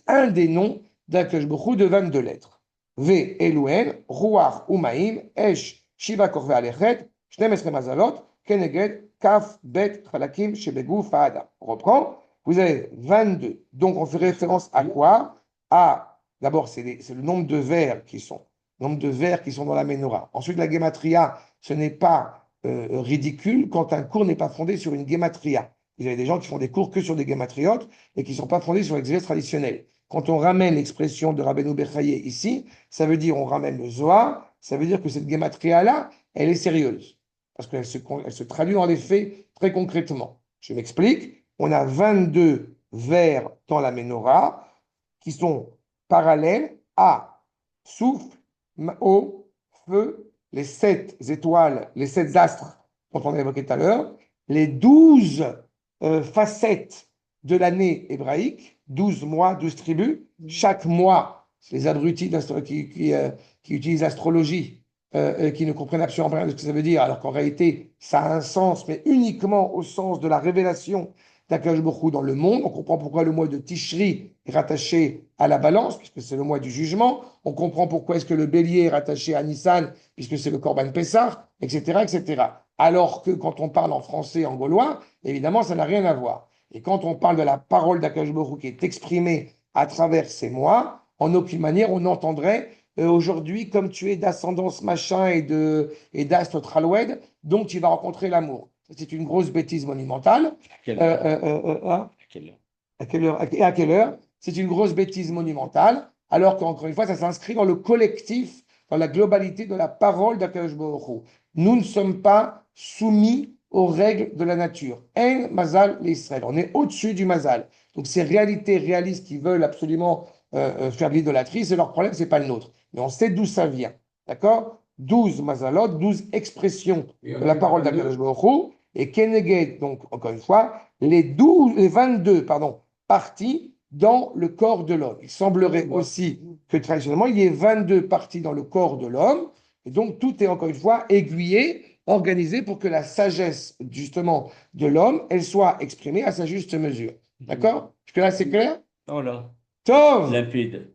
un des noms d'Akadosh Baruch Hu de 22 lettres. V, Elohen, Ruach, Umaim, Esh, Shiva, Korve, Alechet, Shnem Esre Mazalot, Keneged, Kaf, Bet, Chalakim, Shebegu, Faada. On reprend, vous avez 22. Donc on fait référence à quoi? D'abord, c'est le nombre de vers qui sont dans la Ménorah. Ensuite, la Gematria, ce n'est pas ridicule quand un cours n'est pas fondé sur une Gematria. Vous avez des gens qui font des cours que sur des gématriotes et qui ne sont pas fondés sur l'exégèse traditionnelle. Quand on ramène l'expression de Rabbeinu Bechaye ici, ça veut dire on ramène le Zohar, ça veut dire que cette gématria-là, elle est sérieuse. Parce qu'elle se traduit dans les faits très concrètement. Je m'explique. On a 22 vers dans la Ménorah qui sont parallèles à souffle, eau, feu, les 7 étoiles, les 7 astres dont on a évoqué tout à l'heure, les 12 facettes de l'année hébraïque, 12 mois, 12 tribus. Chaque mois, c'est les abrutis qui utilisent l'astrologie, qui ne comprennent absolument rien de ce que ça veut dire, alors qu'en réalité, ça a un sens, mais uniquement au sens de la révélation d'Akadosh Baruch Hu dans le monde. On comprend pourquoi le mois de Tishri est rattaché à la balance, puisque c'est le mois du jugement. On comprend pourquoi est-ce que le bélier est rattaché à Nissan, puisque c'est le Korban Pessah, etc., etc. Alors que quand on parle en français, en gaulois, évidemment, ça n'a rien à voir. Et quand on parle de la parole d'Akadosh Baruch Hu qui est exprimée à travers ces mois, en aucune manière on entendrait aujourd'hui, comme tu es d'ascendance machin et d'astre Traloued, donc tu vas rencontrer l'amour. C'est une grosse bêtise monumentale. À quelle heure? À quelle heure? C'est une grosse bêtise monumentale. alors qu'encore une fois, ça s'inscrit dans le collectif, dans la globalité de la parole d'Akadosh Baruch Hu. Nous ne sommes pas soumis aux règles de la nature. En mazal l'Israël. On est au-dessus du mazal. Donc ces réalités réalistes qui veulent absolument faire de l'idolâtrie, c'est leur problème, c'est pas le nôtre. Mais on sait d'où ça vient. D'accord? 12 mazalot, 12 expressions de la parole d'Akadosh Baruch Hu. Et Keneged, donc encore une fois, les 22 parties dans le corps de l'homme. Il semblerait aussi que traditionnellement, il y ait 22 parties dans le corps de l'homme. Et donc, tout est encore une fois aiguillé, organisé pour que la sagesse, justement, de l'homme, elle soit exprimée à sa juste mesure. D'accord? Jusque-là, c'est clair? Oh là, Tov! limpide.